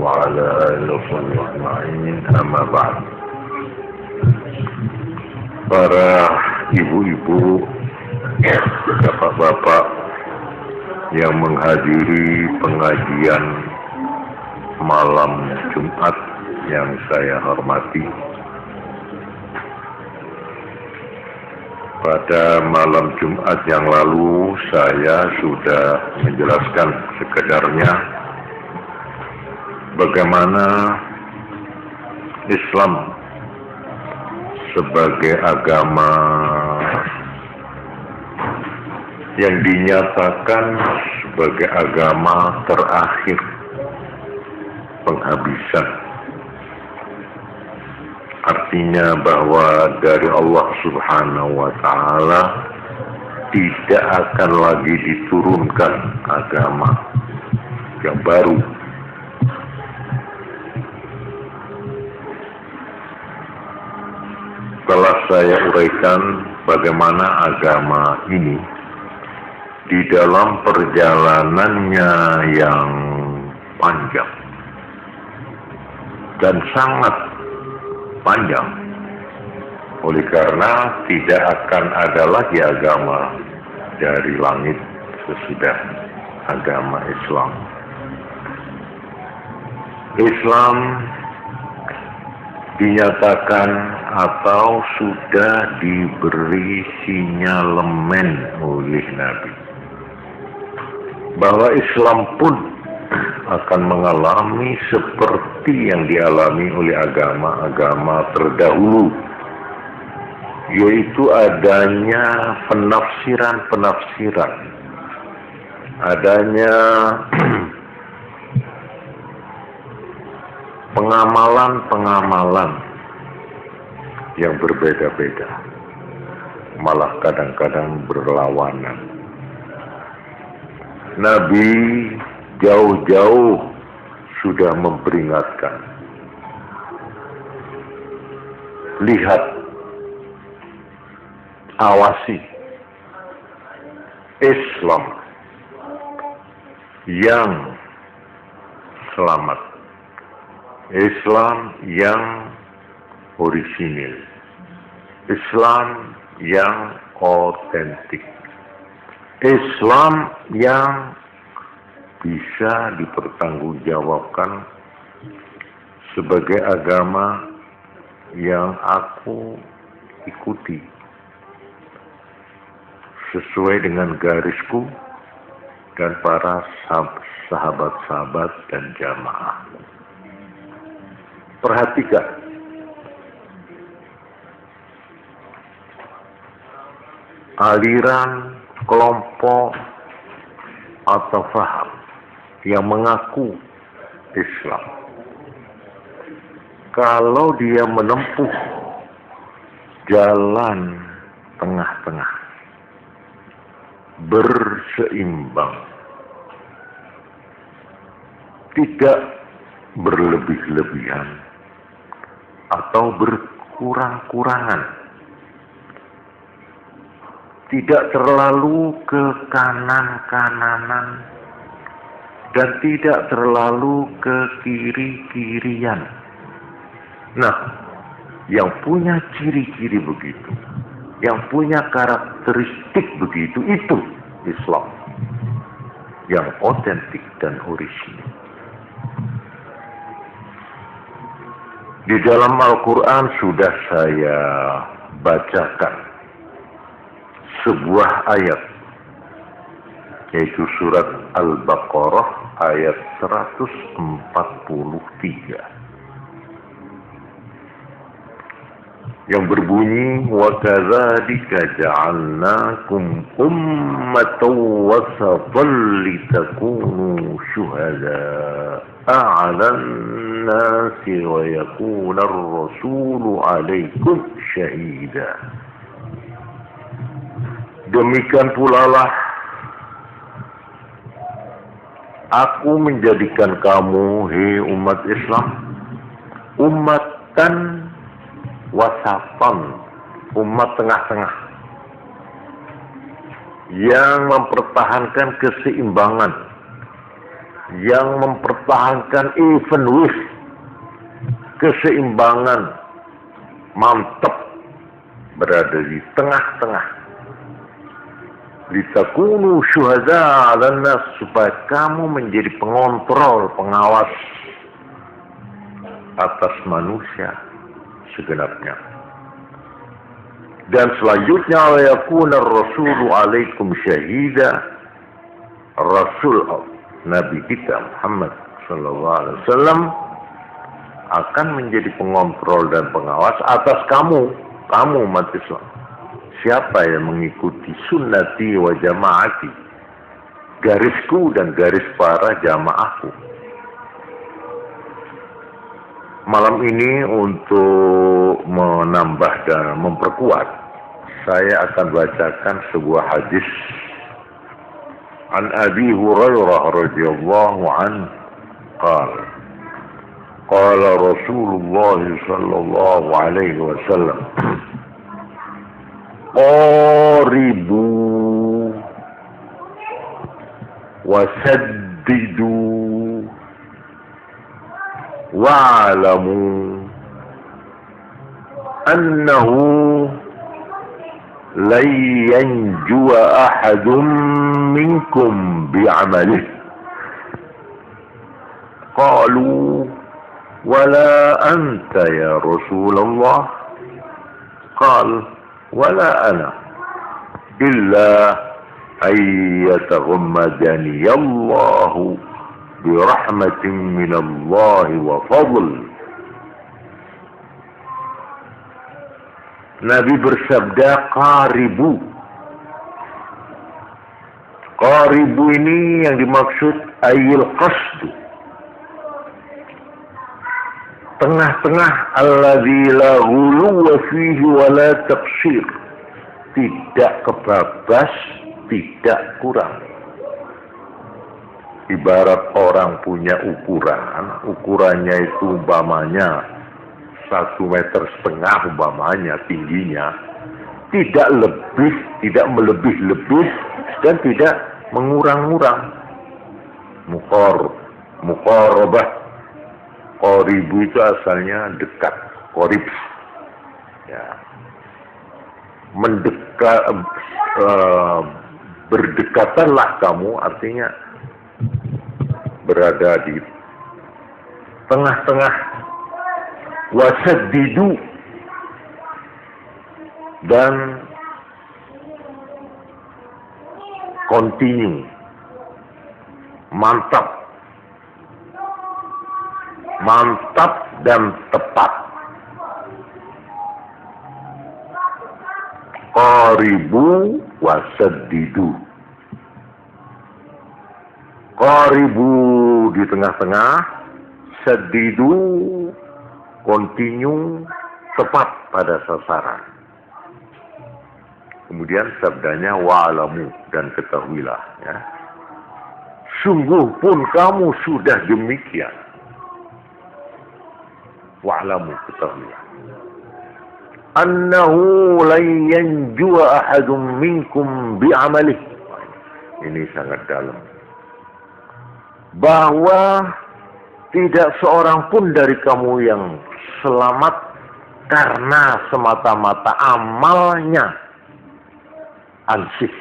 وعلى آله وصحبه أجمعين أما بعد. Para ibu-ibu, bapak-bapak yang menghadiri pengajian malam Jumat yang saya hormati. Pada malam Jumat yang lalu saya sudah menjelaskan sekedarnya bagaimana Islam sebagai agama yang dinyatakan sebagai agama terakhir penghabisan. Artinya bahwa dari Allah Subhanahu wa Ta'ala tidak akan lagi diturunkan agama yang baru. Telah saya uraikan bagaimana agama ini di dalam perjalanannya yang panjang dan sangat panjang, oleh karena tidak akan ada lagi agama dari langit sesudah agama Islam. Islam dinyatakan atau sudah diberi sinyalemen oleh Nabi bahwa Islam pun akan mengalami seperti yang dialami oleh agama-agama terdahulu, yaitu adanya penafsiran-penafsiran, adanya pengamalan-pengamalan yang berbeda-beda, malah kadang-kadang berlawanan. Nabi jauh-jauh sudah memperingatkan, lihat, awasi Islam yang selamat, Islam yang orisinil, Islam yang otentik, Islam yang bisa dipertanggungjawabkan sebagai agama yang aku ikuti sesuai dengan garisku dan para sahabat-sahabat dan jamaah. Perhatikan, aliran, kelompok atau faham yang mengaku Islam, kalau dia menempuh jalan tengah-tengah, berseimbang, tidak berlebih-lebihan atau berkurang-kurangan, tidak terlalu ke kanan-kananan dan tidak terlalu ke kiri-kirian. Nah, yang punya ciri-ciri begitu, yang punya karakteristik begitu, itu Islam yang otentik dan orisinil. Di dalam Al-Quran sudah saya bacakan sebuah ayat, yaitu surat Al-Baqarah ayat 143 yang berbunyi, wa kadzalika ja'alnakum ummatan wasatan litakunu syuhada'a 'alan nasi wa yakuna ar-rasulu 'alaikum syahida. Demikian pula lah aku menjadikan kamu, hei umat Islam, ummatan wasatan, umat tengah-tengah, yang mempertahankan keseimbangan yang mempertahankan even with keseimbangan, mantap, berada di tengah-tengah. Litakunu syuhada 'alan nas, supaya kamu menjadi pengontrol, pengawas atas manusia segenapnya. Dan selanjutnya yakuna rasulu 'alaikum syahida, Rasul Nabi kita Muhammad sallallahu alaihi wasallam akan menjadi pengontrol dan pengawas atas kamu umat Islam. Siapa yang mengikuti sunnati wa jamaati, garisku dan garis para jamaahku. Malam ini untuk menambah dan memperkuat, saya akan bacakan sebuah hadis an Abi Hurairah radhiyallahu anhu qala qala Rasulullah sallallahu alaihi wasallam qaribu wasaddidu wa'lamu annahu lan yanjuwa ahadun minkum bi'amalihi. Qalu wala anta ya Rasulullah. Qal wala ana illa an yataghammadani Allahu birahmatin minallahi wa fadl. Nabi bersabda qaribu. Qaribu ini yang dimaksud ayil qasdu, tengah-tengah, alladzi la ghuluwa fihi wa la taqsir, tidak kebabas, tidak kurang. Ibarat orang punya ukurannya itu umpamanya 1,5 meter umpamanya tingginya, tidak lebih, tidak melebih-lebih, dan tidak mengurang-urang. Muqarabah. Qaribu itu asalnya dekat, qarib. Ya. Mendekat, berdekatanlah kamu, artinya berada di tengah-tengah. Wasaddidu, dan continue, mantap dan tepat. Qaribu wasaddidu. Qaribu di tengah-tengah, saddidu continue, tepat pada sasaran. Kemudian sabdanya wa'alamu, dan ketahuilah, ya. Sungguh pun kamu sudah demikian. Wa'alamu, ketahuilah. Annahu lan yanjuwa ahadun minkum bi'amalih. Ini sangat dalam. Bahwa tidak seorang pun dari kamu yang selamat karena semata-mata amalnya. Ansih.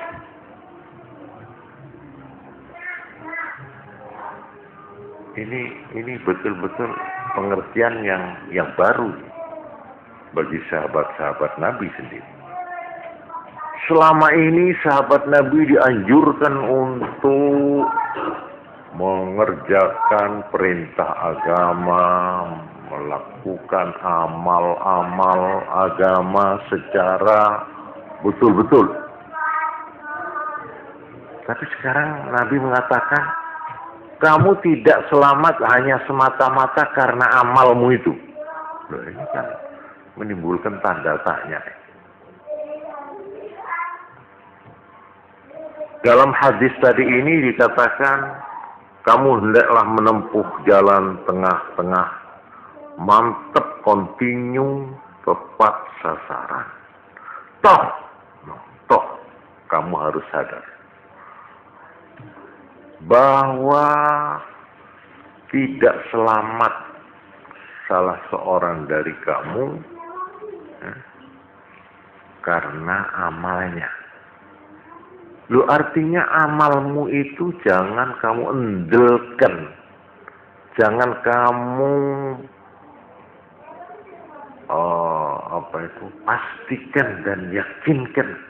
Ini betul-betul pengertian yang baru bagi sahabat-sahabat Nabi sendiri. Selama ini sahabat Nabi dianjurkan untuk mengerjakan perintah agama, melakukan amal-amal agama secara betul-betul. Tapi sekarang Nabi mengatakan, kamu tidak selamat hanya semata-mata karena amalmu itu. Loh, ini kan menimbulkan tanda tanya. Dalam hadis tadi ini dikatakan, kamu hendaklah menempuh jalan tengah-tengah, mantap, continue, tepat sasaran. Toh, kamu harus sadar bahwa tidak selamat salah seorang dari kamu karena amalnya. Lu artinya amalmu itu jangan kamu endelkan. Jangan kamu pastikan dan yakinkan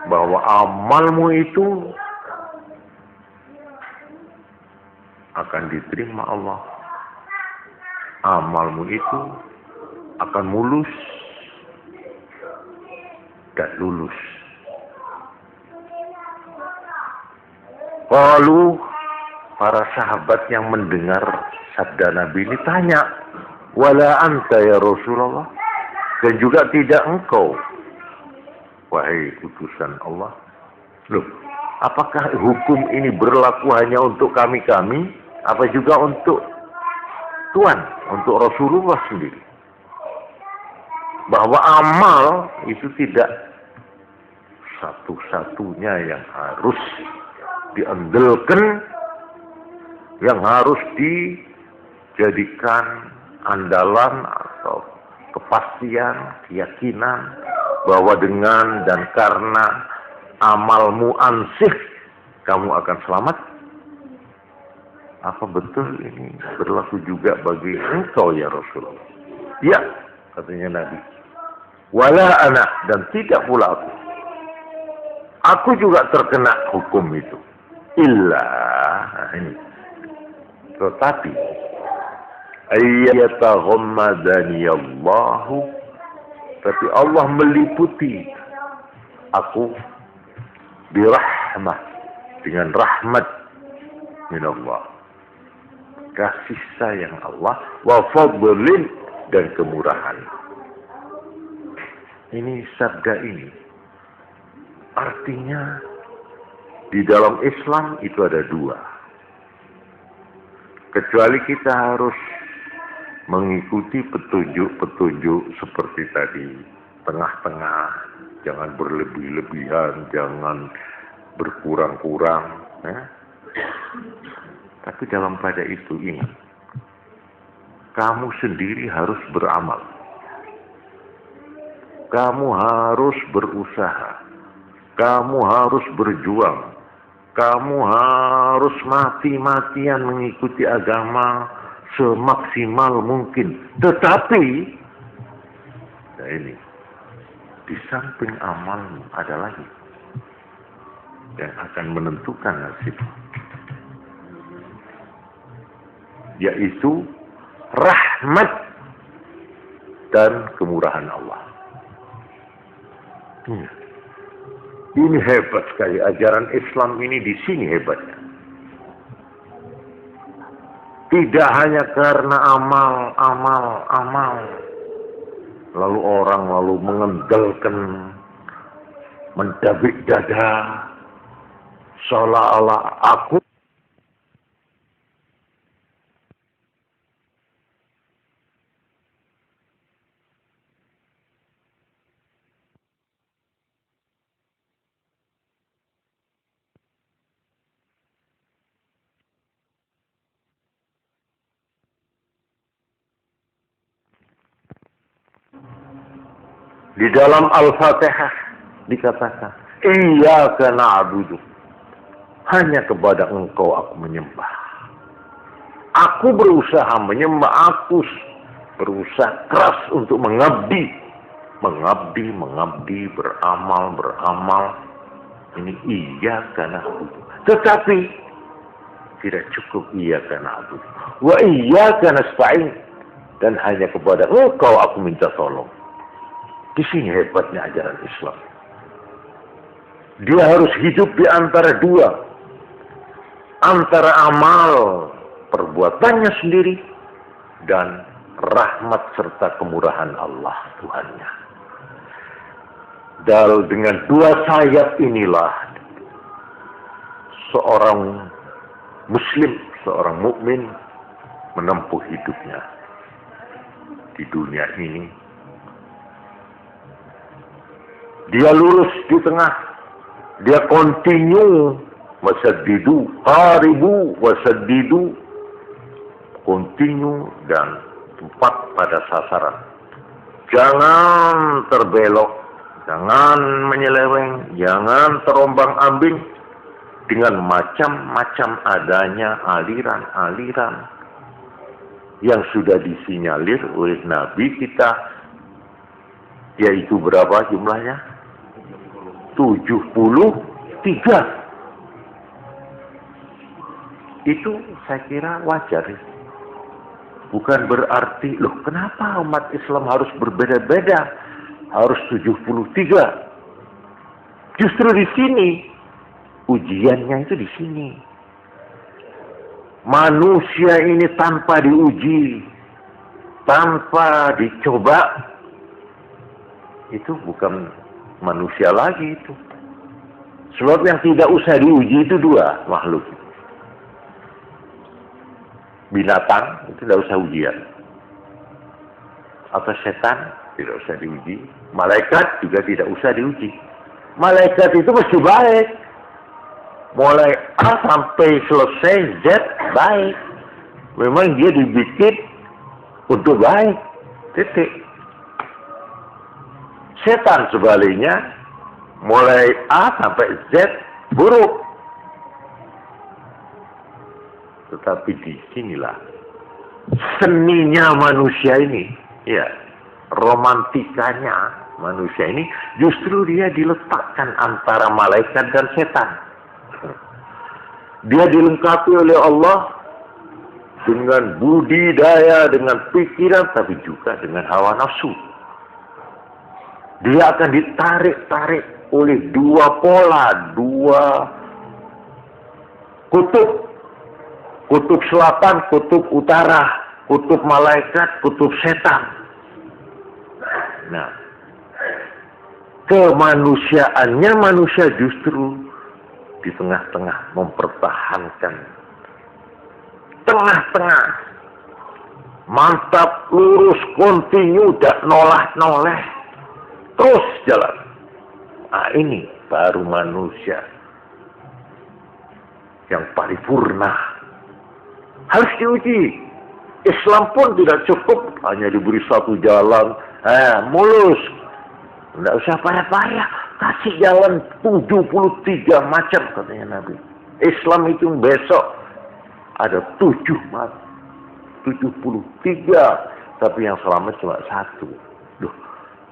bahwa amalmu itu akan diterima Allah. Amalmu itu akan mulus dan lulus. Lalu para sahabat yang mendengar sabda Nabi ini tanya, wala anta ya Rasulullah, dan juga tidak engkau, wahai utusan Allah. Loh, apakah hukum ini berlaku hanya untuk kami-kami, apa juga untuk Tuhan, untuk Rasulullah sendiri? Bahwa amal itu tidak satu-satunya yang harus diandalkan, yang harus dijadikan andalan atau kepastian, keyakinan bahwa dengan dan karena amalmu ansih kamu akan selamat. Apa betul ini berlaku juga bagi engkau ya Rasulullah? Ya, katanya Nabi. Wala ana, dan tidak pula aku. Aku juga terkena hukum itu. Illa, ini. Tetapi ayyataghammadani Allahu, tapi Allah meliputi aku birahmah, dengan rahmat min Allah, kasih sayang Allah, wa fadlin, dan kemurahan. Ini sabda ini artinya di dalam Islam itu ada dua. Kecuali kita harus mengikuti petunjuk-petunjuk seperti tadi, tengah-tengah, jangan berlebih-lebihan, jangan berkurang-kurang. Ya. Tapi dalam pada itu ingat, kamu sendiri harus beramal. Kamu harus berusaha. Kamu harus berjuang. Kamu harus mati-matian mengikuti agama semaksimal mungkin. Tetapi, nah ini, di samping amalmu ada lagi yang akan menentukan nasib, yaitu rahmat dan kemurahan Allah. Ini hebat sekali, ajaran Islam ini di sini hebatnya. Tidak hanya karena amal, lalu orang mengendalkan, mendabik dada, seolah-olah aku di dalam Al-Fatihah dikatakan, Iyyaka na'budu, hanya kepada engkau aku menyembah. Aku berusaha menyembah, aku berusaha keras untuk mengabdi, beramal. Ini Iyyaka na'budu. Tetapi tidak cukup Iyyaka na'budu. Wa Iyyaka nasta'in, dan hanya kepada engkau aku minta tolong. Di sini hebatnya ajaran Islam. Dia harus hidup di antara dua. Antara amal perbuatannya sendiri dan rahmat serta kemurahan Allah Tuhannya. Dan dengan dua sayap inilah seorang Muslim, seorang mukmin menempuh hidupnya di dunia ini. Dia lurus di tengah, dia continue, wasaddidu, haribu, wasaddidu, kontinu dan tepat pada sasaran. Jangan terbelok, jangan menyeleweng, jangan terombang-ambing dengan macam-macam adanya aliran-aliran yang sudah disinyalir oleh Nabi kita, yaitu berapa jumlahnya? 73. Itu saya kira wajar. Bukan berarti, loh kenapa umat Islam harus berbeda-beda? Harus 73. Justru di sini, ujiannya itu di sini. Manusia ini tanpa diuji, tanpa dicoba, itu bukan manusia lagi itu. Sebab yang tidak usah diuji itu dua makhluk. Binatang itu tidak usah ujian. Atau setan tidak usah diuji. Malaikat juga tidak usah diuji. Malaikat itu mesti baik. Mulai A sampai selesai Z baik. Memang dia dibikin untuk baik. Titik. Setan sebaliknya mulai A sampai Z buruk. Tetapi di sinilah seninya manusia ini, ya, romantikanya manusia ini, justru dia diletakkan antara malaikat dan setan. Dia dilengkapi oleh Allah dengan budidaya, dengan pikiran, tapi juga dengan hawa nafsu. Dia akan ditarik-tarik oleh dua pola, dua kutub. Kutub selatan, kutub utara, kutub malaikat, kutub setan. Nah, kemanusiaannya manusia justru di tengah-tengah mempertahankan. Tengah-tengah. Mantap, lurus, kontinu, tidak noleh-noleh. Terus jalan. Nah, ini baru manusia yang paripurna. Harus diuji. Islam pun tidak cukup hanya diberi satu jalan, mulus. Tidak usah payah-payah. Kasih jalan 73 macam katanya Nabi. Islam itu besok ada 73. Tapi yang selamat cuma satu. Loh,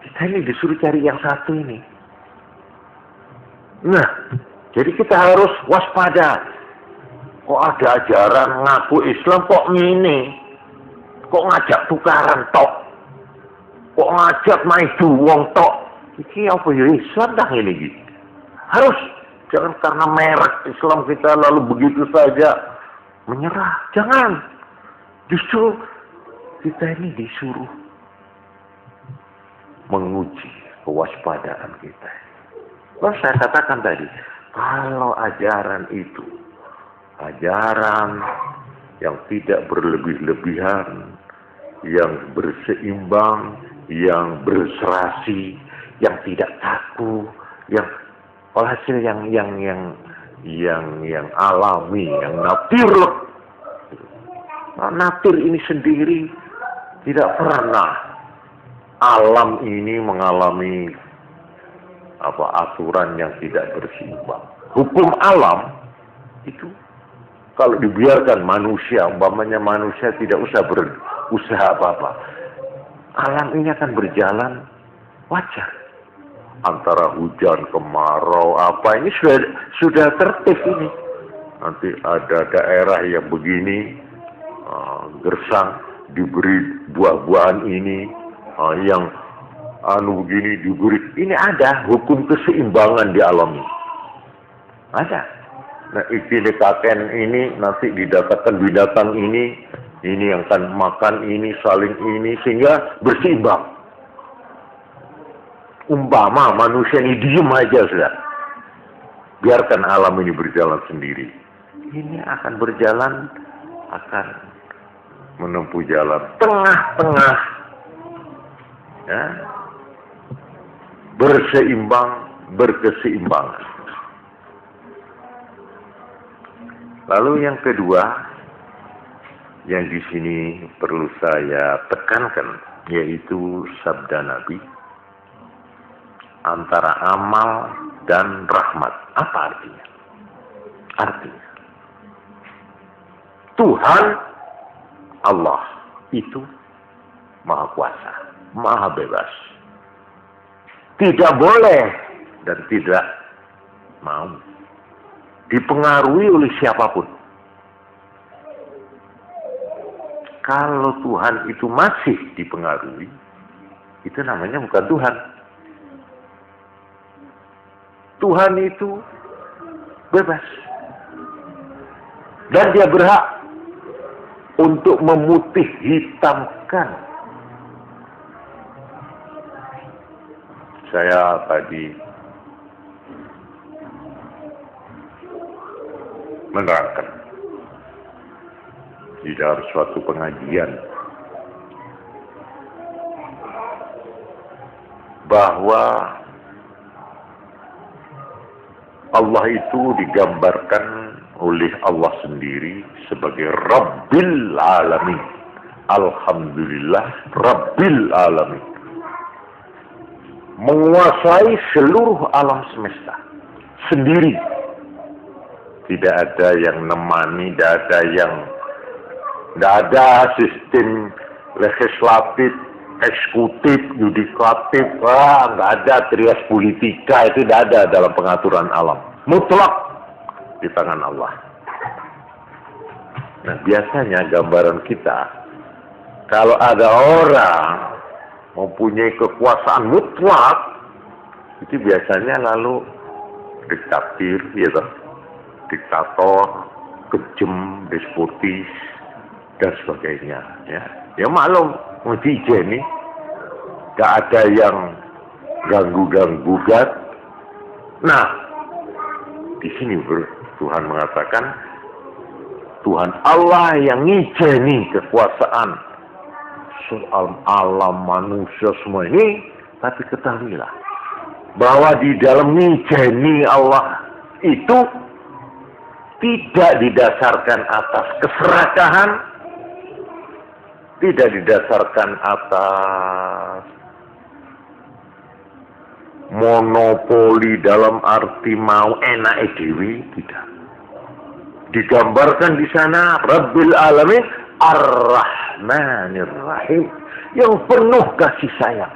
kita ini disuruh cari yang satu ini. Nah, jadi kita harus waspada. Kok ada ajaran ngaku Islam kok ngene? Kok ngajak tukaran tok? Kok ngajak maidu wong tok? Iki apa ya Islam dah ini gitu. Harus, jangan karena merek Islam kita lalu begitu saja menyerah. Jangan. Justru kita ini disuruh menguji kewaspadaan kita. Kalau saya katakan tadi, kalau ajaran itu ajaran yang tidak berlebih-lebihan, yang berseimbang, yang berserasi, yang tidak kaku, yang hasil yang alami, yang natir. Nah, natir ini sendiri tidak pernah alam ini mengalami aturan yang tidak berseimbang. Hukum alam itu kalau dibiarkan manusia, umpamanya manusia tidak usah berusaha apa-apa, alam ini akan berjalan wajar. Antara hujan, kemarau, ini sudah tertib ini. Nanti ada daerah yang begini, gersang, diberi buah-buahan ini, yang begini diberi. Ini ada hukum keseimbangan di alam ini. Ada. Nah, ikilikaken ini nanti didapatkan binatang ini yang akan makan ini, saling ini, sehingga berseimbang. Umpama manusia ini diem aja sudah. Biarkan alam ini berjalan sendiri. Ini akan berjalan, akan menempuh jalan tengah-tengah. Ya. Berseimbang, berkeseimbangan. Lalu yang kedua, yang di sini perlu saya tekankan, yaitu sabda Nabi, antara amal dan rahmat. Apa artinya? Artinya, Tuhan Allah itu maha kuasa, maha bebas. Tidak boleh dan tidak mau dipengaruhi oleh siapapun. Kalau Tuhan itu masih dipengaruhi, itu namanya bukan Tuhan. Tuhan itu bebas. Dan dia berhak untuk memutih hitamkan. Saya tadi menerangkan di dalam suatu pengajian bahwa Allah itu digambarkan oleh Allah sendiri sebagai Rabbil Alamin. Alhamdulillah Rabbil Alamin. Menguasai seluruh alam semesta sendiri. Tidak ada yang nemani, tidak ada sistem legislatif, eksekutif, yudikatif, nggak ada trias politika, itu tidak ada dalam pengaturan alam. Mutlak di tangan Allah. Nah, biasanya gambaran kita, kalau ada orang mempunyai kekuasaan mutlak, itu biasanya lalu diktator, ya toh? Diktator, kejam, despotis, dan sebagainya. Ya maklum, Mujije ini gak ada yang ganggu-gugat. Nah, di sini Tuhan mengatakan, Tuhan Allah yang ngijeni kekuasaan soal alam manusia semua ini, tapi ketahuilah bahwa di dalam ngijeni Allah itu tidak didasarkan atas keserakahan, tidak didasarkan atas monopoli dalam arti mau enak dewi, tidak. Digambarkan di sana Rabbil Alamin Ar-Rahmanir Rahim, yang penuh kasih sayang.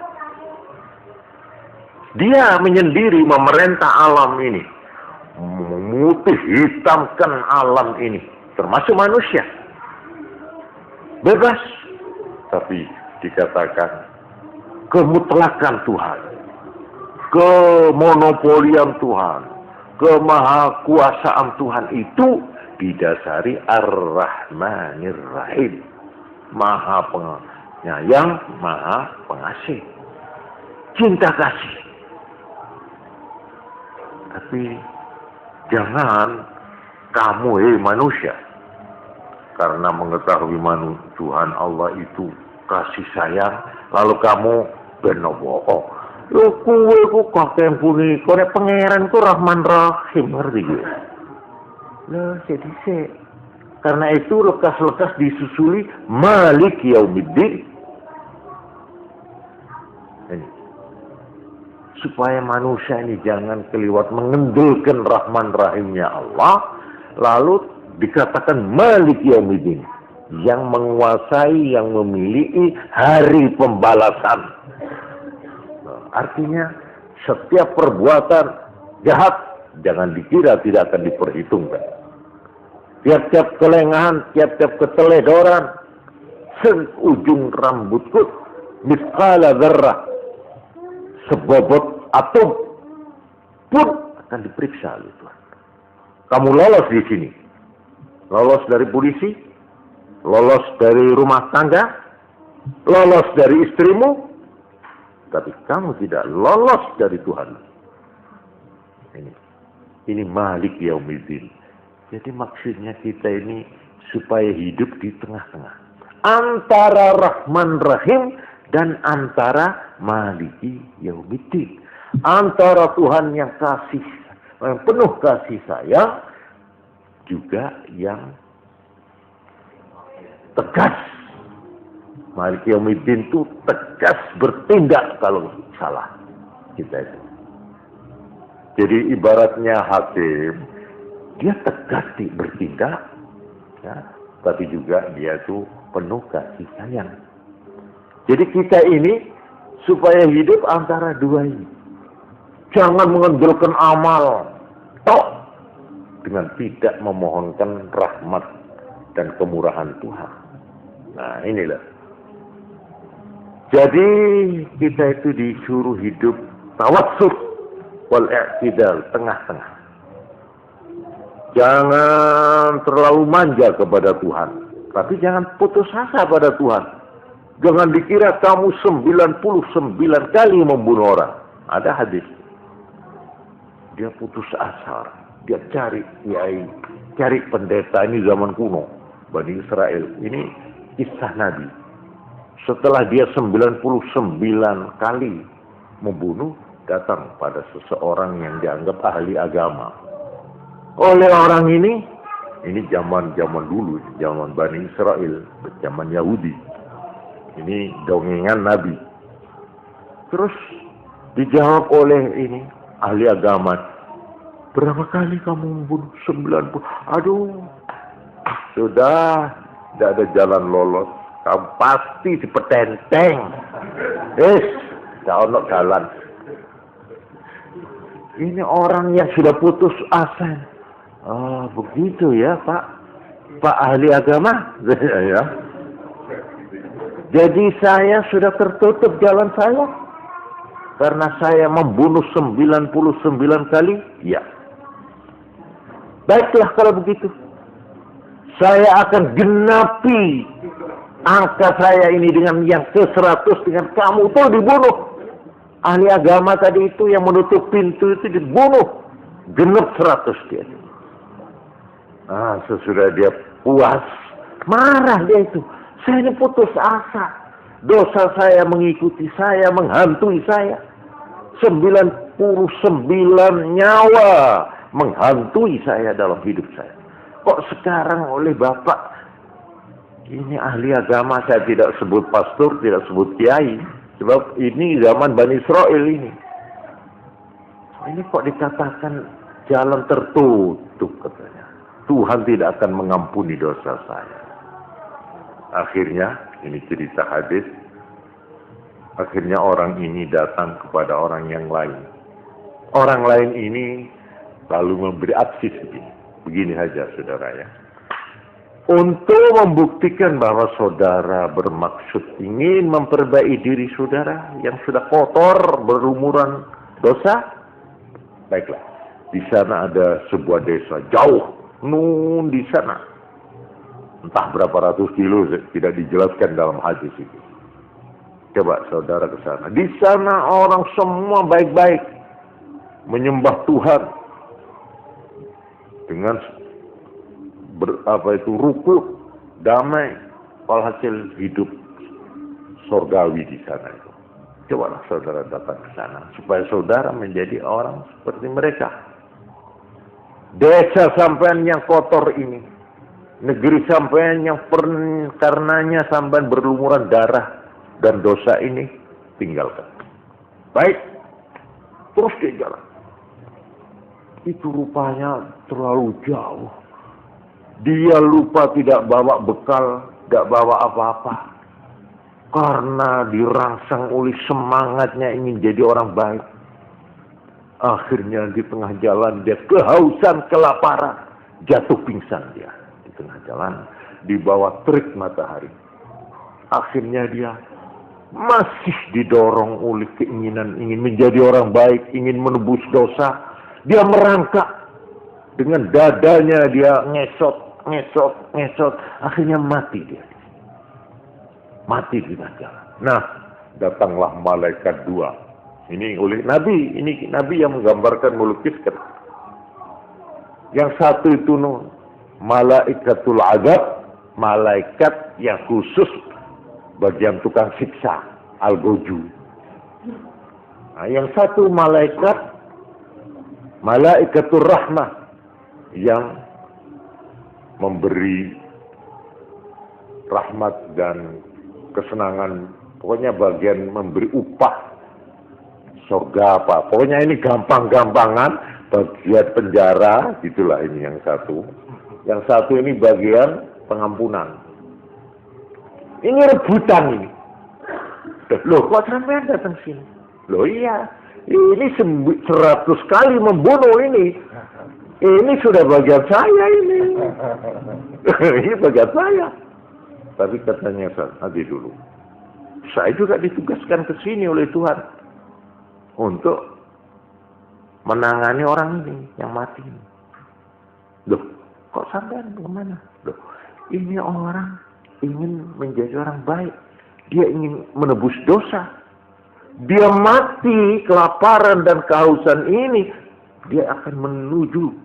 Dia menyendiri memerintah alam ini, memutih hitamkan alam ini, termasuk manusia. Bebas, tapi dikatakan kemutlakan Tuhan, kemonopolian Tuhan, kemahakuasaan Tuhan itu didasari Ar-Rahmanir Rahim, Maha Penyayang, Maha Pengasih, cinta kasih. Tapi jangan kamu manusia, karena mengetahui Tuhan Allah itu kasih sayang, lalu kamu benowo. Yo kuwe ku kakek puni, kone pangeran ku Rahman Rahim, ngerti gue? Loh, jadi karena itu lekas-lekas disusuli Malik Yaumiddin. Ini supaya manusia ini jangan keliwat mengendulkan Rahman Rahimnya Allah, lalu dikatakan Malik Yaumiddin, yang menguasai, yang memiliki hari pembalasan. Artinya setiap perbuatan jahat jangan dikira tidak akan diperhitungkan. Tiap-tiap kelengahan, tiap-tiap keteledoran, seujung rambutku, misqala dzarrah, sebobot atom pun akan diperiksa oleh Tuhan. Kamu lolos di sini, lolos dari polisi, lolos dari rumah tangga, lolos dari istrimu, tapi kamu tidak lolos dari Tuhan. Ini Malik Yaumiddin. Jadi maksudnya kita ini supaya hidup di tengah-tengah antara Rahman Rahim dan antara Maliki Yaumiddin, antara Tuhan yang kasih, yang penuh kasih sayang, juga yang tegas. Malik Yaumiddin itu tegas bertindak kalau salah kita itu. Jadi ibaratnya hakim, dia tegas bertindak, ya, tapi juga dia itu penuh kasih sayang. Jadi kita ini supaya hidup antara dua ini. Jangan mengandalkan amal, tok, dengan tidak memohonkan rahmat dan kemurahan Tuhan. Nah, inilah. Jadi kita itu disuruh hidup tawassut wal i'tidal, tengah-tengah. Jangan terlalu manja kepada Tuhan, tapi jangan putus asa pada Tuhan. Jangan dikira kamu 99 kali membunuh orang. Ada hadis. Dia putus asa. Dia cari kiai, cari pendeta. Ini zaman kuno, Bani Israel. Ini kisah Nabi. Setelah dia 99 kali membunuh, datang pada seseorang yang dianggap ahli agama. Oleh orang ini zaman dulu, zaman Bani Israel, zaman Yahudi. Ini dongengan Nabi. Terus dijawab oleh ini ahli agama. Berapa kali kamu membunuh? 90. Aduh, sudah tidak ada jalan lolos. Kamu pasti dipetenteng. Tidak ada jalan. Ini orang yang sudah putus asa. Oh, begitu ya, Pak ahli agama. Ya. Jadi saya sudah tertutup jalan saya karena saya membunuh 99 kali. Ya. Baiklah kalau begitu. Saya akan genapi angka saya ini dengan yang ke-100 dengan kamu tuh dibunuh. Ahli agama tadi itu yang menutup pintu itu dibunuh. Genap 100 dia. Sesudah dia puas, marah dia itu. Saya ini putus asa. Dosa saya mengikuti saya, menghantui saya. 99 nyawa menghantui saya dalam hidup saya. Kok sekarang oleh Bapak, ini ahli agama, saya tidak sebut pastor, tidak sebut kiai. Sebab ini zaman Bani Israel ini. Ini kok dikatakan jalan tertutup katanya. Tuhan tidak akan mengampuni dosa saya. Akhirnya, ini cerita hadis. Akhirnya orang ini datang kepada orang yang lain. Orang lain ini lalu memberi aksi begini. Begini saja saudara ya. Untuk membuktikan bahwa saudara bermaksud ingin memperbaiki diri saudara yang sudah kotor, berumuran dosa. Baiklah, di sana ada sebuah desa jauh, di sana. Entah berapa ratus kilo, tidak dijelaskan dalam hadis itu. Coba saudara ke sana. Di sana orang semua baik-baik, menyembah Tuhan dengan rukuk, damai, walhasil hidup surgawi di sana itu. Cobalah saudara datang ke sana supaya saudara menjadi orang seperti mereka. Desa sampean yang kotor ini, negeri sampean yang karenanya sampean berlumuran darah dan dosa ini, tinggalkan. Baik, terus dia jalan. Itu rupanya terlalu jauh. Dia lupa tidak bawa bekal, tidak bawa apa-apa. Karena dirangsang oleh semangatnya ingin jadi orang baik. Akhirnya di tengah jalan dia kehausan, kelaparan. Jatuh pingsan dia di tengah jalan. Di bawah terik matahari. Akhirnya dia masih didorong oleh keinginan ingin menjadi orang baik, ingin menebus dosa. Dia merangkak dengan dadanya, dia ngesot. Akhirnya mati dia. Mati di tengah jalan. Nah, datanglah malaikat dua. Ini oleh Nabi. Ini Nabi yang menggambarkan, melukiskan. Yang satu itu malaikatul azab, malaikat yang khusus bagian tukang siksa, al-goju. Nah, yang satu malaikatul rahmah yang memberi rahmat dan kesenangan, pokoknya bagian memberi upah surga apa, pokoknya ini gampang-gampangan, bagian penjara, gitulah ini yang satu. Yang satu ini bagian pengampunan. Ini rebutan ini. Loh, kok sampean datang sini? Loh iya, ini 100 kali membunuh ini. Ini sudah bagian saya ini. Ini bagian saya. Tapi katanya, nanti dulu. Saya juga ditugaskan ke sini oleh Tuhan untuk menangani orang ini yang mati. Loh, kok sampean kemana? Loh, ini orang ingin menjadi orang baik. Dia ingin menebus dosa. Dia mati kelaparan dan kehausan ini. Dia akan menuju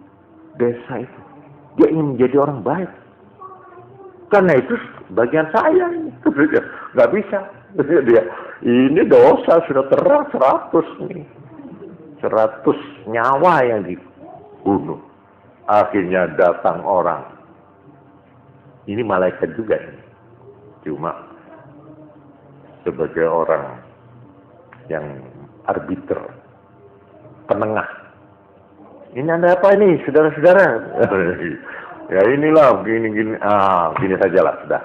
desa itu. Dia ingin menjadi orang baik. Karena itu bagian saya ini. Nggak bisa. Dia, ini dosa sudah terang 100 nih. 100 nyawa yang dibunuh. Akhirnya datang orang. Ini malaikat juga ini. Cuma sebagai orang yang arbiter, penengah. Ini Anda apa ini, saudara-saudara? Ya inilah, gini sajalah, sudah.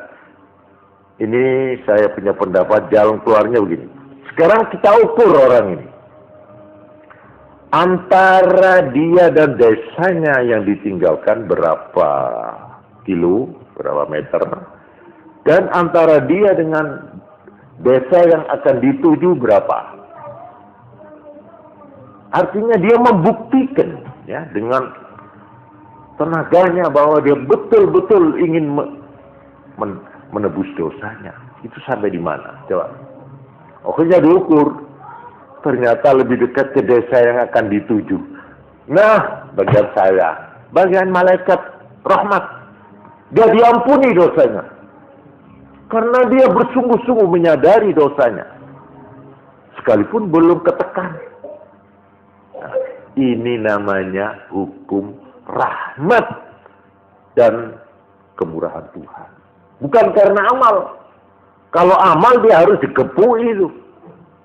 Ini saya punya pendapat, jalan keluarnya begini. Sekarang kita ukur orang ini. Antara dia dan desanya yang ditinggalkan berapa kilo, berapa meter. Dan antara dia dengan desa yang akan dituju berapa. Artinya dia membuktikan ya dengan tenaganya bahwa dia betul-betul ingin menebus dosanya. Itu sampai di mana? Coba. Akhirnya diukur. Ternyata lebih dekat ke desa yang akan dituju. Nah, bagian saya, bagian malaikat rahmat, dia diampuni dosanya. Karena dia bersungguh-sungguh menyadari dosanya. Sekalipun belum ketekan. Nah, ini namanya hukum rahmat dan kemurahan Tuhan. Bukan karena amal. Kalau amal dia harus dikepui itu.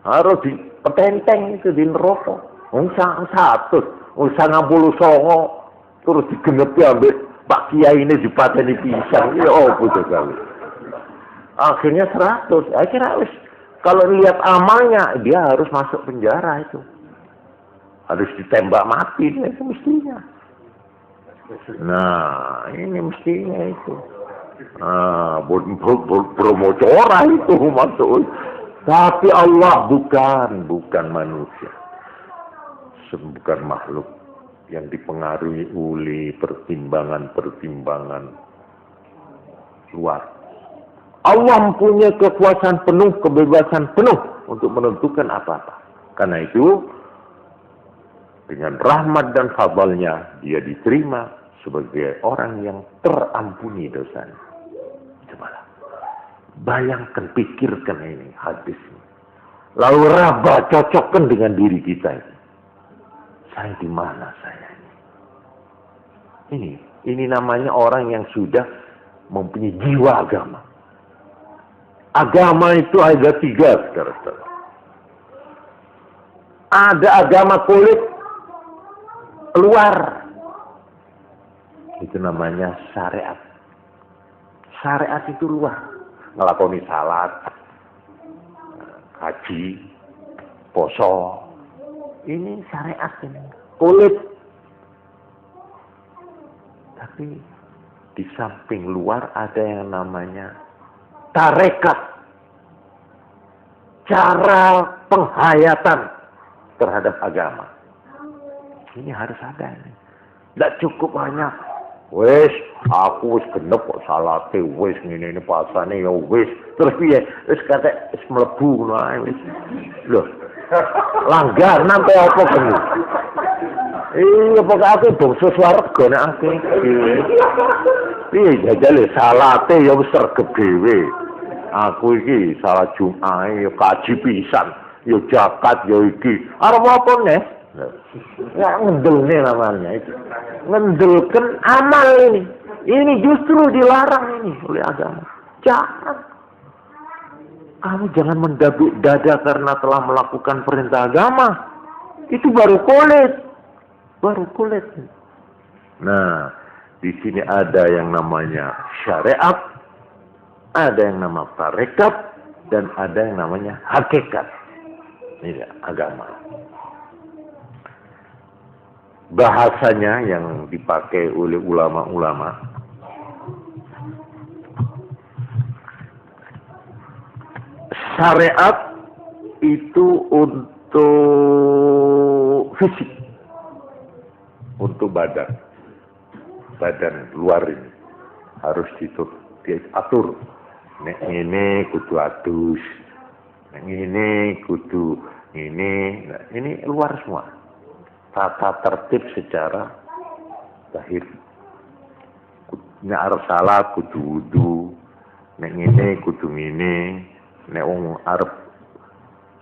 Harus dipetenteng itu di neraka. Usah 50 songo. Terus digenepi ambil Pak Kiai ini dipateni pisang. Ya betul sekali. Akhirnya 100. Akhirnya kalau lihat amalnya dia harus masuk penjara itu. Harus ditembak mati dia itu mestinya. Nah, ini mestinya itu. Nah, bermocora itu masuk. Tapi Allah bukan manusia. Bukan makhluk yang dipengaruhi oleh pertimbangan-pertimbangan luar. Allah mempunyai kekuasaan penuh, kebebasan penuh untuk menentukan apa-apa. Karena itu, dengan rahmat dan fadlnya, dia diterima sebagai orang yang terampuni dosanya. Cobalah. Bayangkan, pikirkan ini hadis ini. Lalu raba cocokkan dengan diri kita ini. Saya di mana saya ini? Ini namanya orang yang sudah mempunyai jiwa agama. Agama itu ada 3, saudara-saudara. Ada agama kulit luar. Itu namanya syariat. Syariat itu luar. Ngelakoni salat, haji, poso. Ini syariat ini. Kulit. Tapi di samping luar ada yang namanya tarekat, cara penghayatan terhadap agama. Ini harus ada ini. Tidak cukup hanya, wes aku wis genep kok salate, wes ngene pasane ya wes. Terus piye? Wis kate wis mlebu ngono ae wis. Loh. Langgar nampe apa kene? Iya pokoke aku bangsa swarga nek aku. Piye jajale salate ya wis sregep dhewe. Aku iki salat Jumat ya kaji pisan, ya zakat ya iki. Arep apa nih? Ya ngendelne namanya itu. Ngendelkan amal ini. Ini justru dilarang ini oleh agama. Jangan. Kamu jangan mendabuk dada karena telah melakukan perintah agama. Itu baru kulit. Baru kulit. Nah, di sini ada yang namanya syariat, ada yang namanya tarekat, dan ada yang namanya hakikat. Ini agama. Bahasanya yang dipakai oleh ulama-ulama, syariat itu untuk fisik, untuk badan luar ini harus diatur. Nek ini kudu adus, nek ini kudu ini. Nah, ini luar semua. Tata tertib secara zahir. Nek arep salat kudu wudu, nek ngene kudu ngene, nek wong arep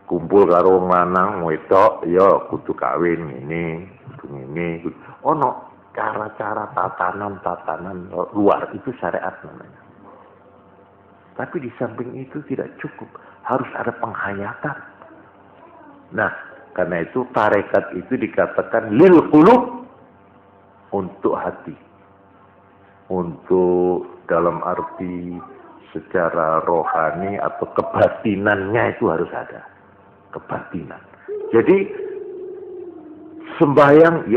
kumpul karo wong lanang wedok ya kudu kawin ngene, kudu ngene. Ono cara-cara tatanan luar itu syariat namanya. Tapi di samping itu tidak cukup, harus ada penghayatan. Nah, karena itu tarekat itu dikatakan lil qulub, untuk hati. Untuk dalam arti secara rohani atau kebatinannya itu harus ada. Kebatinan. Jadi sembahyang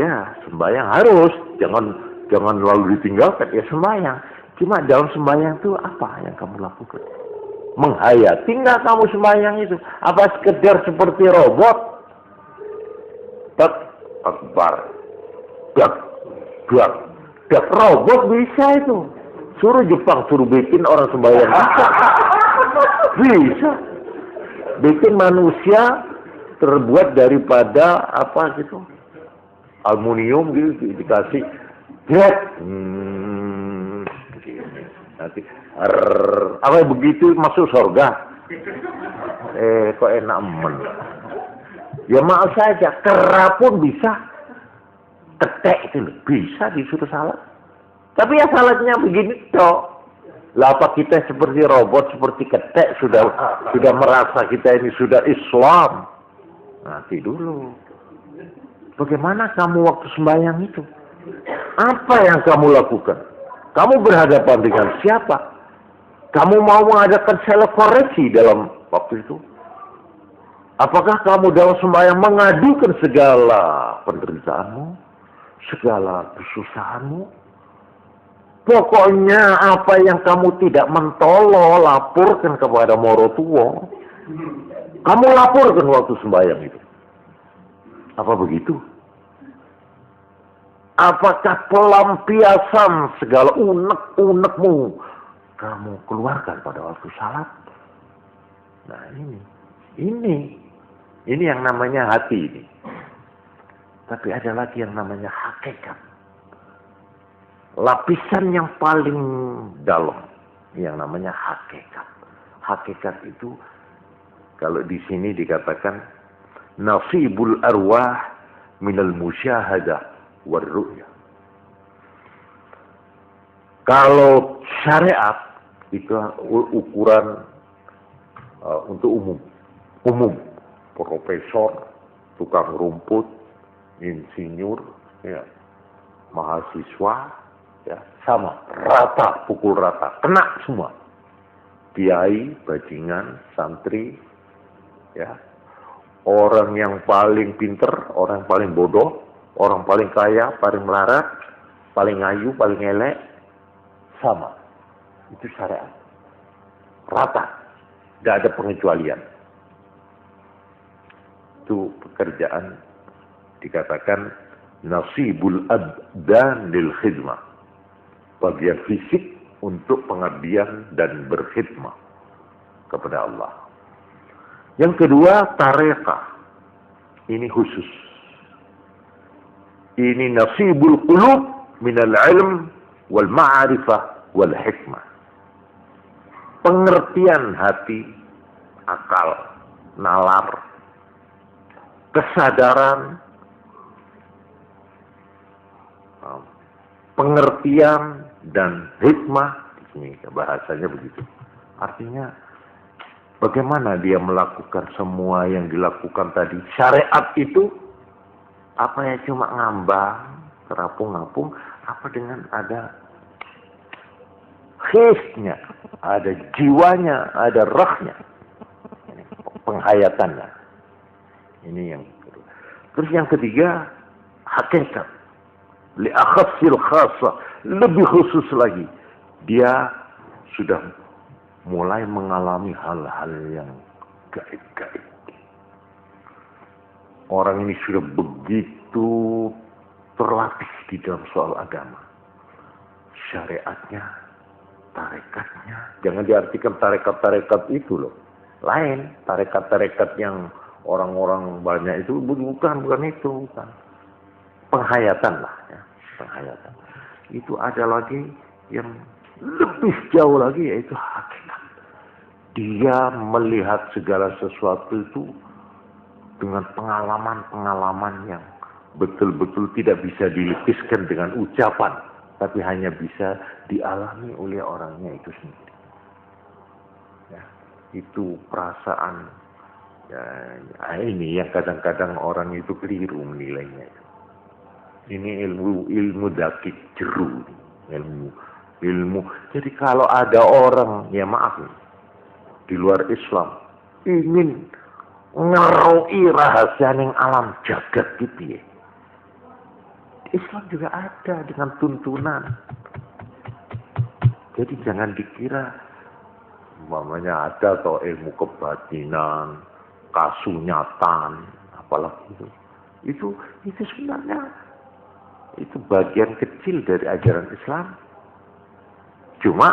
harus, jangan lalu ditinggalkan, ya sembahyang. Cuma dalam sembahyang itu apa yang kamu lakukan? Menghayati nggak kamu sembahyang itu? Apa sekedar seperti robot? Tak akbar, dak, robot bisa itu. Suruh Jepang, suruh bikin orang sembahyang bisa. Bikin manusia terbuat daripada apa gitu, aluminium gitu, dikasih jet, nanti apa begitu masuk surga. Kok enak men. Ya maaf saja, kera pun bisa, ketek itu bisa disuruh salat. Tapi ya salatnya begini toh. Lah apa kita seperti robot, seperti ketek sudah merasa kita ini sudah Islam? Nanti dulu. Bagaimana kamu waktu sembahyang itu? Apa yang kamu lakukan? Kamu berhadapan dengan siapa? Kamu mau mengadakan self koreksi dalam waktu itu? Apakah kamu dalam sembahyang mengadukan segala penderitaanmu, segala kesusahanmu? Pokoknya apa yang kamu tidak mentolol, laporkan kepada Morotuo. Kamu laporkan waktu sembahyang itu. Apa begitu? Apakah pelampiasan segala unek-unekmu kamu keluarkan pada waktu salat? Nah ini yang namanya hati ini. Tapi ada lagi yang namanya hakikat. Lapisan yang paling dalam yang namanya hakikat. Hakikat itu kalau di sini dikatakan nasibul arwah minal musyahadah war ru'yah. Kalau syariat itu ukuran untuk umum, profesor, tukang rumput, insinyur, ya, mahasiswa, ya, sama, rata, pukul rata, kena semua. Kiai, bajingan, santri, ya, orang yang paling pinter, orang yang paling bodoh, orang paling kaya, paling melarat, paling ayu, paling elek, sama. Itu syariat. Rata, tidak ada pengecualian. Itu pekerjaan dikatakan nasibul abdan lil khidmah. Bagian fisik untuk pengabdian dan berkhidmah kepada Allah. Yang kedua, tarekah. Ini khusus. Ini nasibul qulub minal ilm wal ma'arifah wal hikmah. Pengertian hati, akal, nalar, kesadaran, pengertian dan hikmah, di sini bahasanya begitu. Artinya, bagaimana dia melakukan semua yang dilakukan tadi? Syariat itu, apa ya, cuma ngambang, terapung-apung, apa dengan ada hisnya, ada jiwanya, ada rohnya, penghayatannya. Ini yang kedua. Terus yang ketiga, hakikat. Li'akhassil khasa, lebih khusus lagi. Dia sudah mulai mengalami hal-hal yang gaib-gaib. Orang ini sudah begitu terlatih di dalam soal agama. Syariatnya, tarekatnya. Jangan diartikan tarekat-tarekat itu loh. Lain, tarekat-tarekat yang orang-orang banyak itu bukan itu, bukan. Penghayatan lah ya, penghayatan. Itu ada lagi yang lebih jauh lagi, yaitu hakikat. Dia melihat segala sesuatu itu dengan pengalaman-pengalaman yang betul-betul tidak bisa dilukiskan dengan ucapan, tapi hanya bisa dialami oleh orangnya itu sendiri. Ya, itu perasaan. Ya, ini yang kadang-kadang orang itu keliru menilainya. Ini ilmu dakik jeru, ilmu. Jadi kalau ada orang, ya maaf, di luar Islam ingin ngeroi rahasia yang alam jagat gitu ya. Islam juga ada dengan tuntunan. Jadi jangan dikira umpamanya ada atau ilmu kebatinan, kasunyatan, apalagi itu sebenarnya itu bagian kecil dari ajaran Islam. Cuma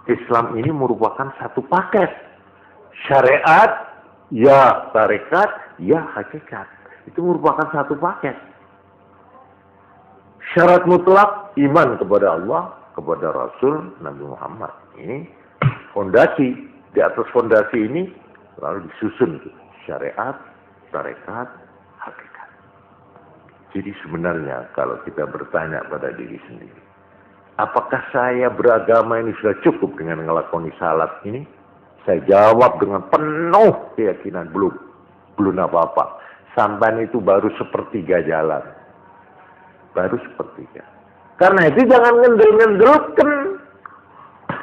Islam ini merupakan satu paket. Syariat, ya tarekat, ya hakikat. Itu merupakan satu paket. Syarat mutlak iman kepada Allah, kepada Rasul Nabi Muhammad. Ini fondasi. Di atas fondasi ini lalu disusun syariat, tarekat, hakikat. Jadi sebenarnya kalau kita bertanya pada diri sendiri, apakah saya beragama ini sudah cukup dengan ngelakoni salat ini? Saya jawab dengan penuh keyakinan, belum apa-apa. Sampai itu baru sepertiga jalan. Baru sepertiga. Karena itu jangan ngendel-ngendelkan.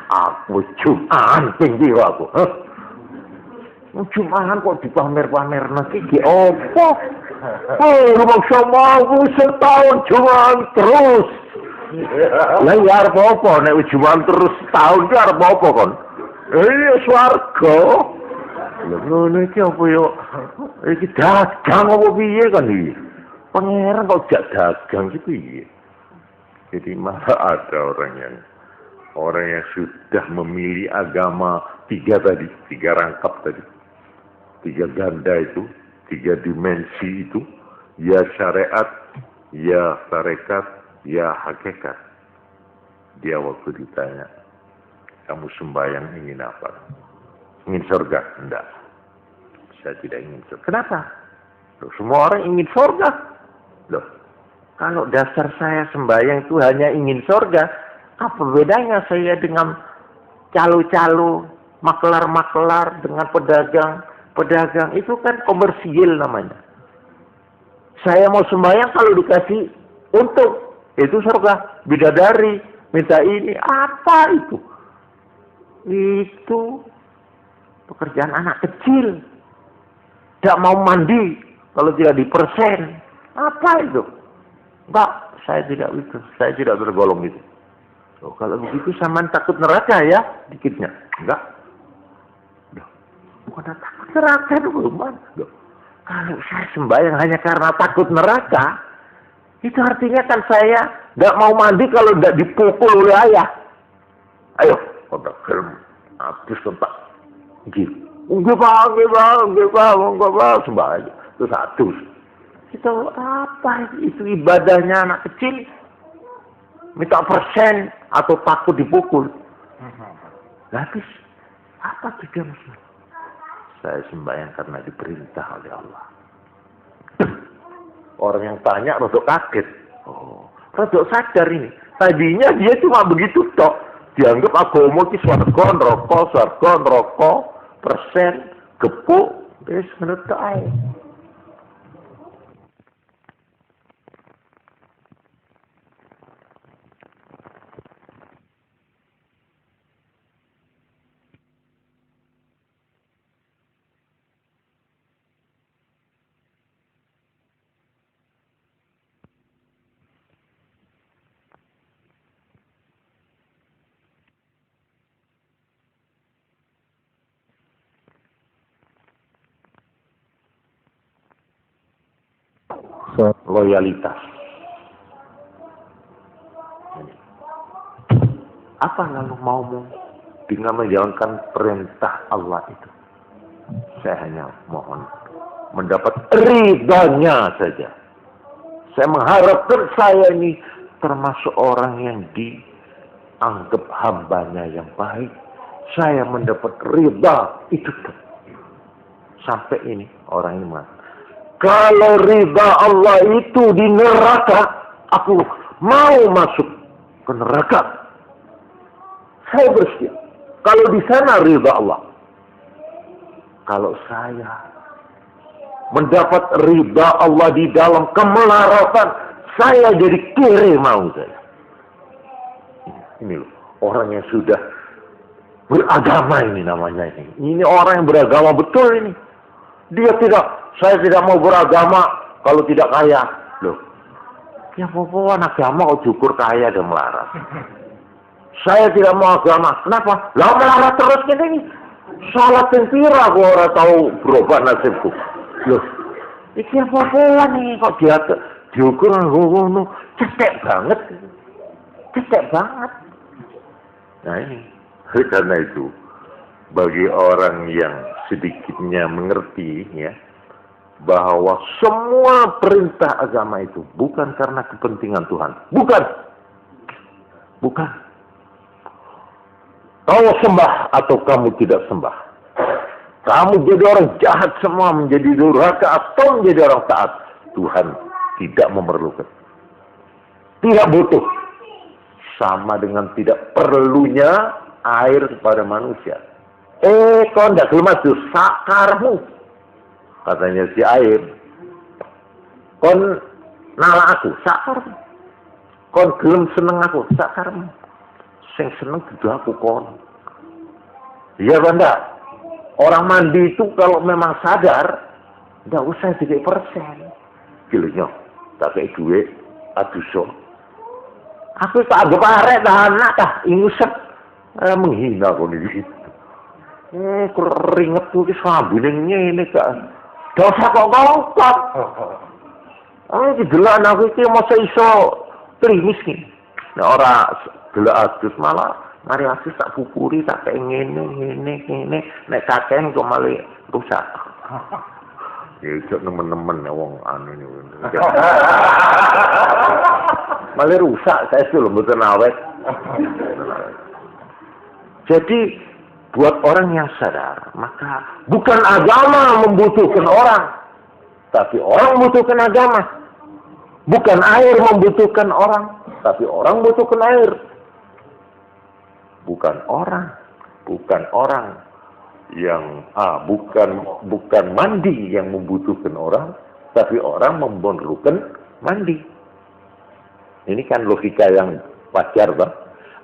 Aku Jum'an tinggi aku. Jum'an kok dipamer-pamer nanti di opo? Rumah sama aku setahun Jum'an terus. Lah ya arep apa nek Jum'an terus setahun ki arep apa kon? Iya swarga. Lha ngono iki apa yo? Iki dagang apa piye kan iki? Pangeran kok jak dagang gitu piye? Jadi malah ada orang yang sudah memilih agama tiga rangkap tadi. Tiga ganda itu, tiga dimensi itu, ya syariat, ya tarekat, ya hakikat. Dia waktu ditanya, kamu sembahyang ingin apa? Ingin surga? Enggak. Saya tidak ingin surga. Kenapa? Loh, semua orang ingin surga. Loh, kalau dasar saya sembahyang itu hanya ingin surga, apa bedanya saya dengan calo-calo, makelar-makelar, dengan pedagang itu kan komersial namanya. Saya mau sembahyang kalau dikasih untung, itu surga. Bidadari, minta ini, apa itu? Itu pekerjaan anak kecil. Tidak mau mandi kalau tidak dipersen. Apa itu? Enggak, saya tidak itu. Saya tidak tergolong itu. Oh, kalau begitu sama takut neraka ya, dikitnya. Enggak. Bukan takut neraka dulu, Man. Kalau saya sembahyang hanya karena takut neraka, itu artinya kan saya tidak mau mandi kalau tidak dipukul oleh ayah. Ayo, kontak film. Habis kontak. Gitu. Enggak pak, sembahyang. Itu satu. Itu apa? Itu ibadahnya anak kecil. Minta persen atau takut dipukul. Habis. Apa juga maksudnya? Saya sembahyang karena diperintah oleh Allah. Orang yang tanya rodok kaget. Oh, rodok sadar ini. Tadinya dia cuma begitu tok. Dianggap agama iki swarga neraka, persen, gepuk, wis menurut ae. Loyalitas. Apa lalu maumu dengan menjalankan perintah Allah itu? Saya hanya mohon mendapat ridhanya saja. Saya mengharapkan saya ini termasuk orang yang dianggap hambanya yang baik. Saya mendapat ridha itu. Sampai ini orang iman. Kalau ridha Allah itu di neraka, aku mau masuk ke neraka. Saya bersedia. Kalau di sana ridha Allah. Kalau saya mendapat ridha Allah di dalam kemelaratan, saya jadi kere mau saya. Ini loh, orang yang sudah beragama ini namanya ini. Ini orang yang beragama betul ini. Dia saya tidak mau beragama kalau tidak kaya. Loh, ya apa-apa agama kok syukur kaya dan melarat. Saya tidak mau agama. Kenapa? Lah melarat terus gini. Salat yang pira aku orang tahu berubah nasibku. Loh, iki apa-apa nih kok diukur ngono. Cetek banget. Nah ini, karena itu bagi orang yang sedikitnya mengerti ya bahwa semua perintah agama itu bukan karena kepentingan Tuhan. Bukan. Kau sembah atau kamu tidak sembah. Kamu jadi orang jahat semua, menjadi durhaka atau menjadi orang taat. Tuhan tidak memerlukan. Tidak butuh. Sama dengan tidak perlunya air kepada manusia. Kau tidak gelem maju sakarmu. Katanya si air. Kon nala aku sakarmu. Kon gelem seneng aku sakarmu. Sing seneng kudu aku kon. Iya benda. Orang mandi itu kalau memang sadar, tidak usah 3%. Gilanya, tak kayak duit, aduh so. Aku tak anggap arek anak dah, ingusep. Menghina kau ni gitu. Keringet tuh sabunnya ini kan. Dosa kok ngongkot. Jelas aku itu masa iso trimis ni. Nah orang jelas adus malah mari asis tak pupuri tak kayak ngene. Nek kaken kok malah rusak. Ya itu nemen-nemen ya wong anu ini. Malah rusak saya sudah betul awet. Jadi buat orang yang sadar, maka bukan agama membutuhkan orang, tapi orang membutuhkan agama. Bukan air membutuhkan orang, tapi orang membutuhkan air. Bukan orang yang bukan mandi yang membutuhkan orang, tapi orang memerlukan mandi. Ini kan logika yang wajar, Bang.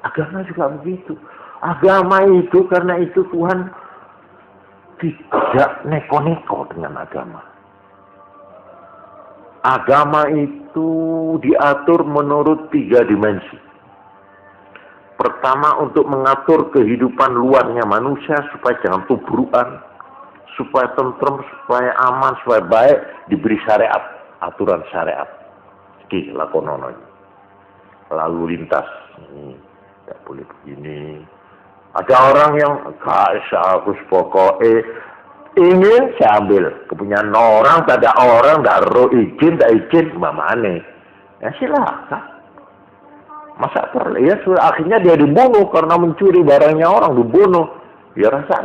Agama juga begitu. Agama itu karena itu Tuhan tidak neko-neko dengan agama. Agama itu diatur menurut 3 dimensi. Pertama untuk mengatur kehidupan luarnya manusia supaya jangan tubrukan, supaya tentrem, supaya aman, supaya baik, diberi syariat, aturan syariat. Iki lakonono. Lalu lintas, tidak boleh begini. Ada orang yang aku pokoknya ingin saya ambil kepunyaan orang, tak ada orang, tak ada izin, tak izin, mamane. Ya silakan. Masa perlu? Ya sudah akhirnya dia dibunuh karena mencuri barangnya orang, dibunuh. Ya rasa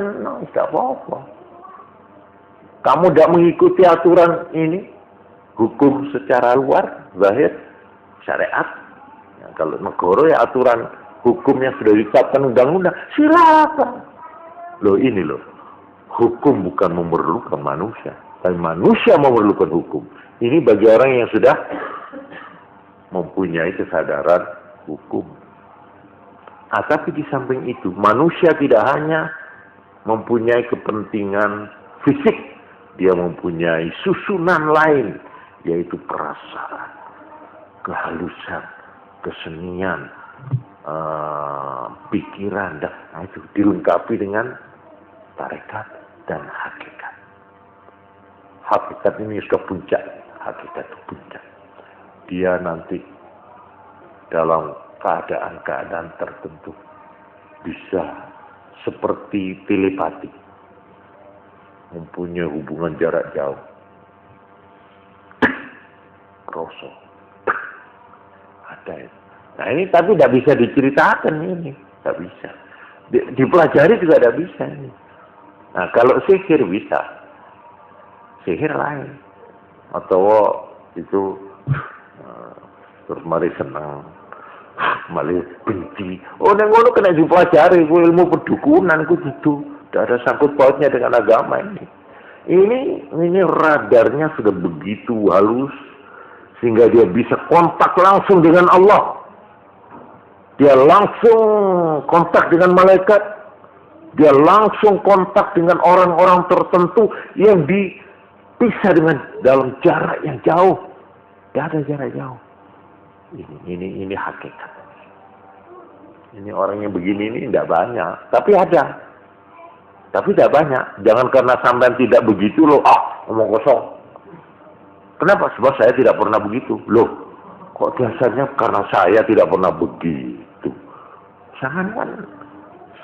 tidak apa-apa. Kamu tidak mengikuti aturan ini, hukum secara luar, zahir, syariat. Ya, kalau negara ya aturan hukum yang sudah ditetapkan undang-undang, silakan. Loh ini loh, hukum bukan memerlukan manusia, tapi manusia memerlukan hukum. Ini bagi orang yang sudah mempunyai kesadaran hukum. Tapi di samping itu, manusia tidak hanya mempunyai kepentingan fisik, dia mempunyai susunan lain, yaitu perasaan, kehalusan, kesenian, pikiran, dan itu dilengkapi dengan tarekat dan hakikat. Hakikat ini sudah puncak, hakikat itu puncak. Dia nanti dalam keadaan-keadaan tertentu bisa seperti telepati, mempunyai hubungan jarak jauh. Kroso. Ada itu. Nah ini tapi tidak bisa diceritakan ini. Tidak bisa. Dipelajari juga tidak bisa ini. Nah kalau sihir bisa. Sihir lain. Atau itu terus mari senang, mari benci. Oh nengono kena dipelajari. Ilmu perdukunan itu. Tidak ada sangkut pautnya dengan agama ini. Ini radarnya sudah begitu halus sehingga dia bisa kontak langsung dengan Allah. Dia langsung kontak dengan malaikat. Dia langsung kontak dengan orang-orang tertentu yang dipisah dengan dalam jarak yang jauh. Tidak ada jarak jauh. Ini hakikat. Ini orang yang begini ini tidak banyak, tapi ada. Tapi tidak banyak. Jangan karena sampean tidak begitu loh, ngomong kosong. Kenapa? Sebab saya tidak pernah begitu. Loh, kok dasarnya karena saya tidak pernah begitu. Jangan kan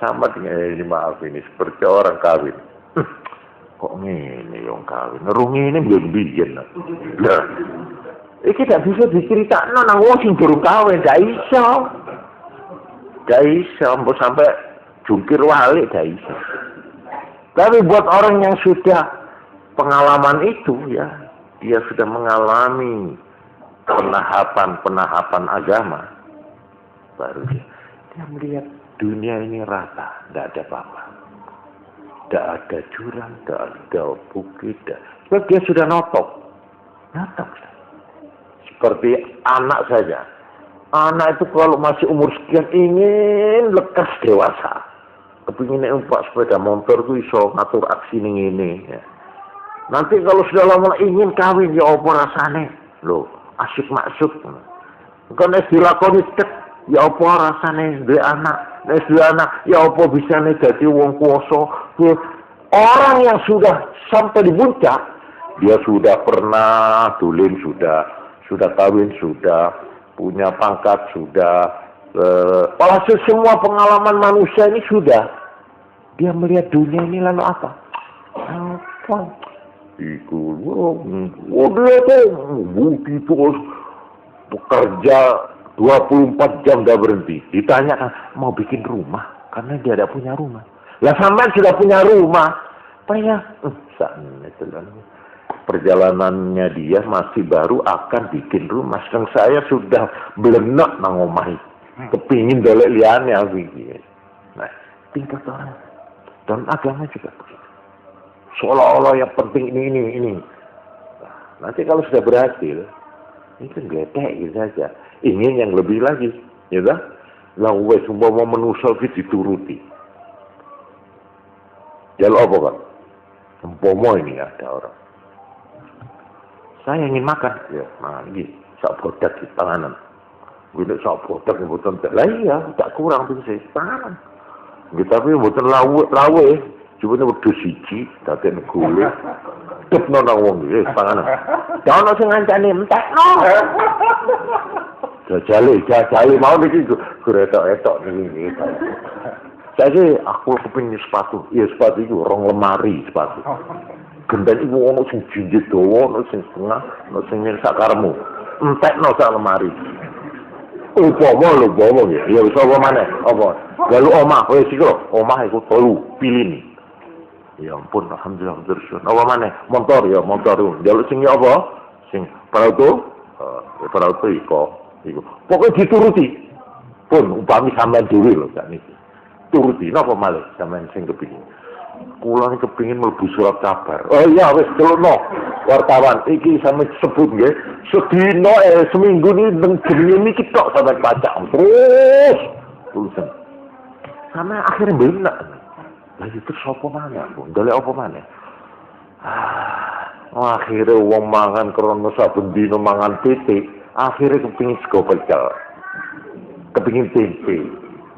sama dengan ini, maaf ini seperti orang kawin. Kok ini yang kawin? Ngerungi ini belum bikin. Lah, ini tidak bisa diceritakan nang wong sing durung kawin, tidak iso. Tidak iso, sampai jungkir walik tidak iso. Tapi buat orang yang sudah pengalaman itu ya, dia sudah mengalami penahapan agama, baru dia melihat dunia ini rata, tidak ada apa-apa. Tidak ada jurang, tidak ada bukit. Sebab dia sudah notok. Seperti anak saja. Anak itu kalau masih umur sekian ingin lekas dewasa. Kepingin numpak sepeda motor itu iso ngatur aksi ini. Ya. Nanti kalau sudah lama ingin kawin, ya apa rasanya? Loh, asyik maksud. Karena dilakoni tek, ya apa rasanya duwe anak? Nek duwe anak, ya apa bisane dadi wong kuwasa? Orang yang sudah sampai di puncak, dia sudah pernah dolim, sudah kawin, sudah punya pangkat, sudah walhasil semua pengalaman manusia ini sudah. Dia melihat dunia ini lalu apa? Apa? Itu, dia tuh terus bekerja 24 jam tidak berhenti. Ditanyakan, mau bikin rumah? Karena dia tidak punya rumah. Lah sampean sudah punya rumah. Apa ya? Perjalanannya dia masih baru akan bikin rumah. Sedang saya sudah belenak nang omahe. Kepingin dolek liane aku iki. Nah, tingkat orang dan agama juga begitu. Seolah-olah yang penting ini. Nah, nanti kalau sudah berhasil, itu gledek gitu saja. Ingin yang lebih lagi, ya dah. Lah wes umpama manusa iki dituruti. Jalur apa kan? Umpama ini ada orang. Saya ingin makan, ya. Nah, ini sak bodak di panganan. Bila sak bodak mboten lah iya, tak kurang tuh sih panganan. Gitu tapi mboten lawe. Cuma wedhus siji daden gule. Tepno nang wong iki panganan. Ya ono sing ngancani entekno. Jajale mau iki gretok-etok niki. Saiki aku kepengin sepatu. Iya sepatu iku rong lemari sepatu. Gendeng iku ono sing jinjit dawa, ono sing setengah, ono sing sakaremu. Entekno sak lemari. Upama ya. Ya wis apa maneh? Apa? Lalu omah, wis iki lho, omah iku telu pilih. Ya ampun, alhamdulillah bersyukur. Apa maneh? Motor ya, motor. Jaluk sing apa? Sing perahu ya perahu iku. Pokoke dituruti. Pun upami sampean dhewe lho sakniki. Turuti napa malih sampean sing kepingin. Kula niki kepingin mlebu surat kabar. Oh iya wis celukno wartawan iki sampe sebut nggih. Sedina seminggu niki nang jenenge niki tok sampean baca terus tulisan. Sampe akhirnya benak. Lagi terus apa maneh, Bu? Golek apa maneh? Akhirnya wong mangan krana saben dina mangan titik, akhirnya kepingin sego pecel. Kepingin tempe.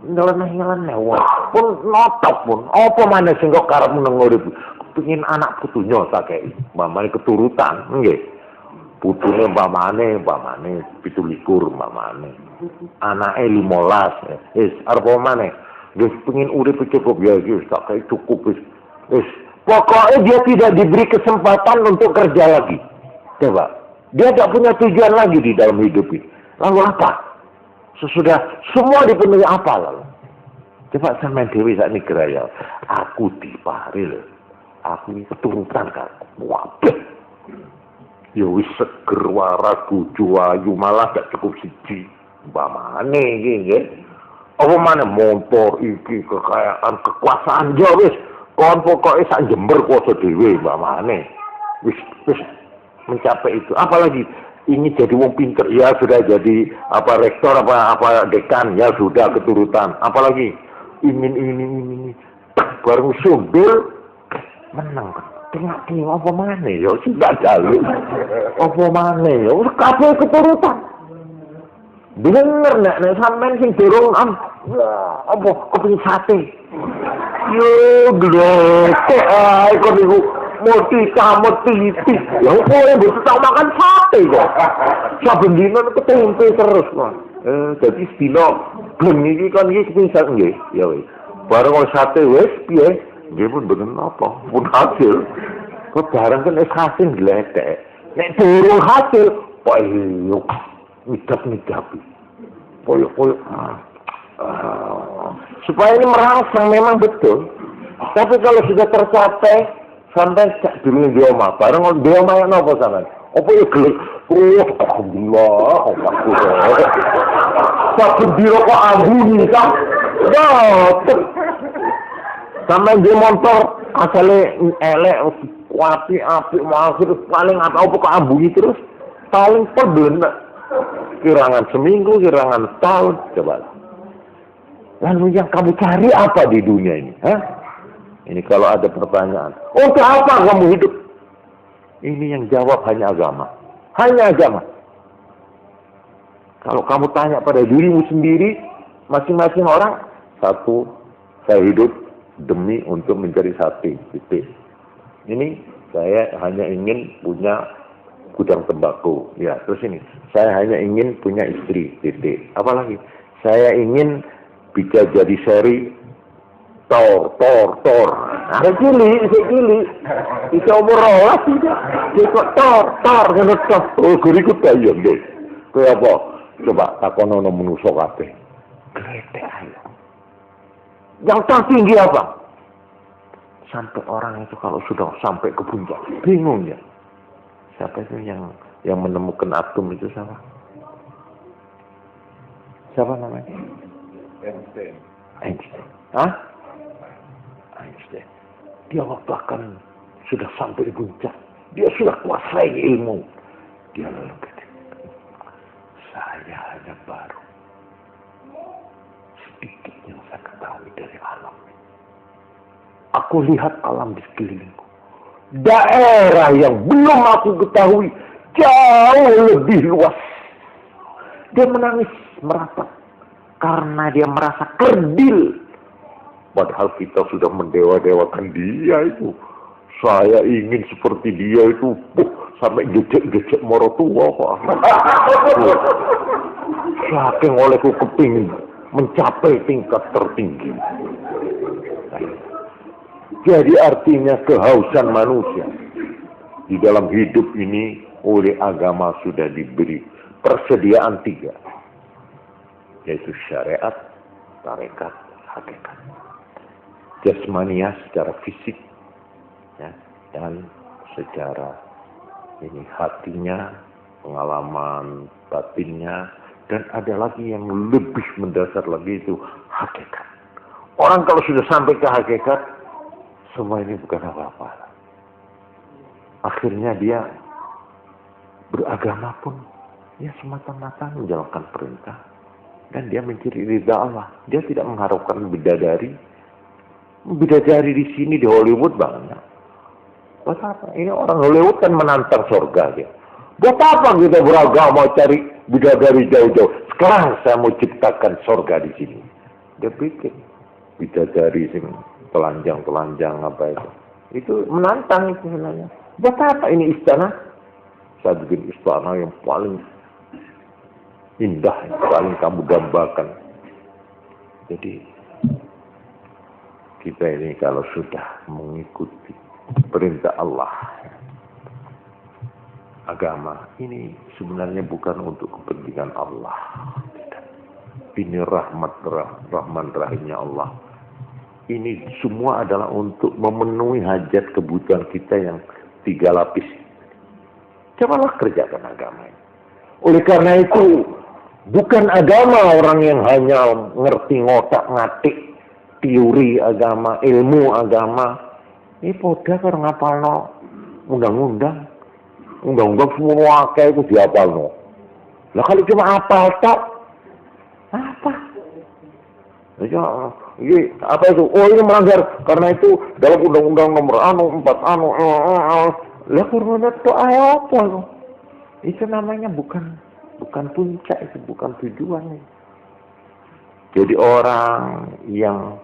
Nyeleneh-nyeleneh wong. Pun notok pun. Apa maneh sing kok karep nang urip? Kepingin anak putunya sakei. Mamane keturutan, nggih. Putune mamane 17 mamane. Anake 15. Wis arep apa maneh? Wis pengin urip cukup ya wis tak kaya cukup wis. Pokoknya dia tidak diberi kesempatan untuk kerja lagi. Coba. Dia tidak punya tujuan lagi di dalam hidup ini. Lalu apa? Sesudah semua dipenuhi apa lalu? Coba sampean dhewe sakniki geraya. Aku diparil. Aku iki keturutan kan. Waduh. Ya wis seger waras bojo ayu malah gak cukup siji. Umpamane iki nggih. Apa mana motor iki kekayaan kekuasaan ya wis kon pokoke sak Jember kuasa dhewe mbamane wis mencapai itu apalagi ingin jadi wong pinter ya sudah jadi apa rektor apa dekan ya sudah keturutan apalagi ingin baru sumber menang tengok apa mana ya sudah jaluk apa mana ya kabeh keturutan bener nek sampean sing durung apa kepengin sate. Yo glete ae kok niku moti titik. Ya opo mboten tau makan sate kok. Saben dina ketempe terus kok. Dadi sedina bleng iki kan iki kepengin sate nggih. Ya wis. Bareng sate wis piye? Nggih pun mboten apa, pun hasil. Kok bareng kan wis hasil gletek. Nek durung hasil, kok yo midap-midapi. Koyok-koyok. Supaya ini merangsang memang betul. Tapi kalau sudah tercapai, sampai dulu di omah. Bareng di omah yang apa sampai? Apa ya gelap? Alhamdulillah. Sampai di rokok ambuni kan? Betul. Sampai di motor, asalnya elek, api, maksud paling apa kok ambuni terus? Paling perbenar. Kirangan seminggu, kirangan setahun, coba. Lalu yang kamu cari apa di dunia ini? Hah? Ini kalau ada pertanyaan, untuk apa kamu hidup? Ini yang jawab hanya agama. Hanya agama. Kalau kamu tanya pada dirimu sendiri, masing-masing orang, satu, saya hidup demi untuk mencari sate. Titik. Ini saya hanya ingin punya gudang tembakau. Ya, terus ini. Saya hanya ingin punya istri. Titik. Apalagi? Saya ingin bisa jadi seri tor. Ada cili. Bisa umur rolas tidak. Bisa tor. Oh, kurikut kaya deh. Kaya apa? Coba takonono menusuk kabeh. Gledek ayo. Yang tertinggi apa? Sampai orang itu kalau sudah sampai ke puncak, bingung ya. Siapa itu yang menemukan atom itu siapa? Siapa namanya? Einstein. Hah? Einstein. Dia bahkan sudah sampai di puncak. Dia sudah kuasai ilmu. Dia lalu kata, saya hanya baru sedikit yang saya ketahui dari alam. Aku lihat alam di sekelilingku. Daerah yang belum aku ketahui jauh lebih luas. Dia menangis merapat karena dia merasa kerdil. Padahal kita sudah mendewa-dewakan dia itu. Saya ingin seperti dia itu, sampai gecek-gecek moro tua kok. Saking olehku kepingin mencapai tingkat tertinggi. Jadi artinya kehausan manusia di dalam hidup ini oleh agama sudah diberi persediaan 3, yaitu syariat, tarekat, hakikat. Jasmaniah secara fisik, ya, dan secara ini hatinya, pengalaman batinnya, Dan ada lagi yang lebih mendasar lagi, itu hakikat. Orang kalau sudah sampai ke hakikat, semua ini bukan apa-apa. Akhirnya dia beragama pun ya semata-mata menjalankan perintah. Dan dia mencari ridha Allah. Dia tidak mengharapkan bidadari. Bidadari di sini di Hollywood banyak. Buat apa? Ini orang Hollywood kan menantang surga dia. Buat apa kita beragama cari bidadari jauh-jauh? Sekarang saya mau ciptakan surga di sini. Dia bikin bidadari sing telanjang-telanjang apa itu. Itu menantang itu sebenarnya. Buat apa ini istana? Saya bikin istana yang paling indah, yang paling kamu dambakan. Jadi kita ini kalau sudah mengikuti perintah Allah, agama ini sebenarnya bukan untuk kepentingan Allah. Ini rahman rahimnya Allah. Ini semua adalah untuk memenuhi hajat kebutuhan kita yang 3 lapis. Cobalah kerjakan agama ini. Oleh karena itu, bukan agama orang yang hanya ngerti ngotak-ngatik teori agama, ilmu agama. Ini poda karo ngapalno undang-undang. Undang-undang semua akeh iku diapalno. Lah kalau cuma apal tok apa? Ya, ini apa itu? Oh, ini melanggar karena itu dalam undang-undang nomor 4 lah kurang itu apa itu? Itu namanya bukan puncak, itu bukan tujuan. Jadi orang yang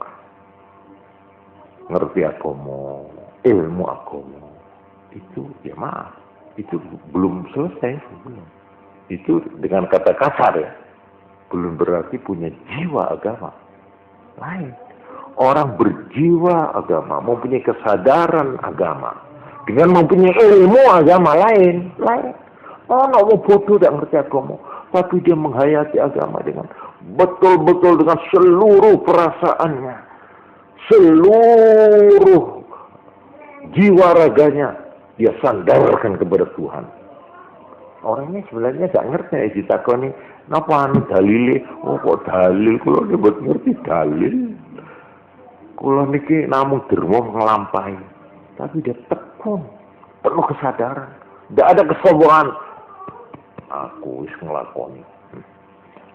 ngerti agama, ilmu agama, itu ya maaf, itu belum selesai, belum. Itu dengan kata kasar ya, belum berarti punya jiwa agama. Lain. Orang berjiwa agama, mempunyai kesadaran agama, dengan mempunyai ilmu agama lain. Orang mau bodoh tidak ngerti agama, tapi dia menghayati agama dengan betul-betul dengan seluruh perasaannya, seluruh jiwa raganya dia sandarkan kepada Tuhan. Orangnya sebenarnya tidak ngerti ya ditakoni, napa anu dalile? Oh kok dalil? Kalau dia buat ngerti dalil. Kalau niki namung dermo ngelampahi, tapi dia tekun, penuh kesadaran, tidak ada kesombongan. Aku wis nglakoni,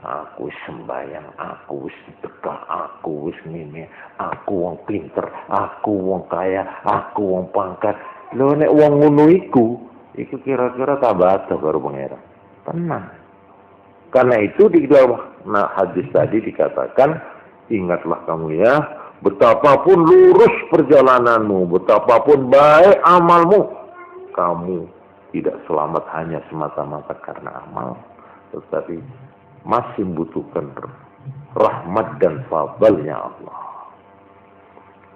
aku wis sembahyang, aku wis sedekah, aku wis ngene, aku wong pinter, aku wong kaya, aku wong pangkat. Lho nek wong ngono iku kira-kira tambah karo pangeran. Tenang. Karena itu di dalam hadis tadi dikatakan, ingatlah kamu ya, betapapun lurus perjalananmu, betapapun baik amalmu, kamu tidak selamat hanya semata-mata karena amal, tetapi masih membutuhkan rahmat dan fadlnya Allah.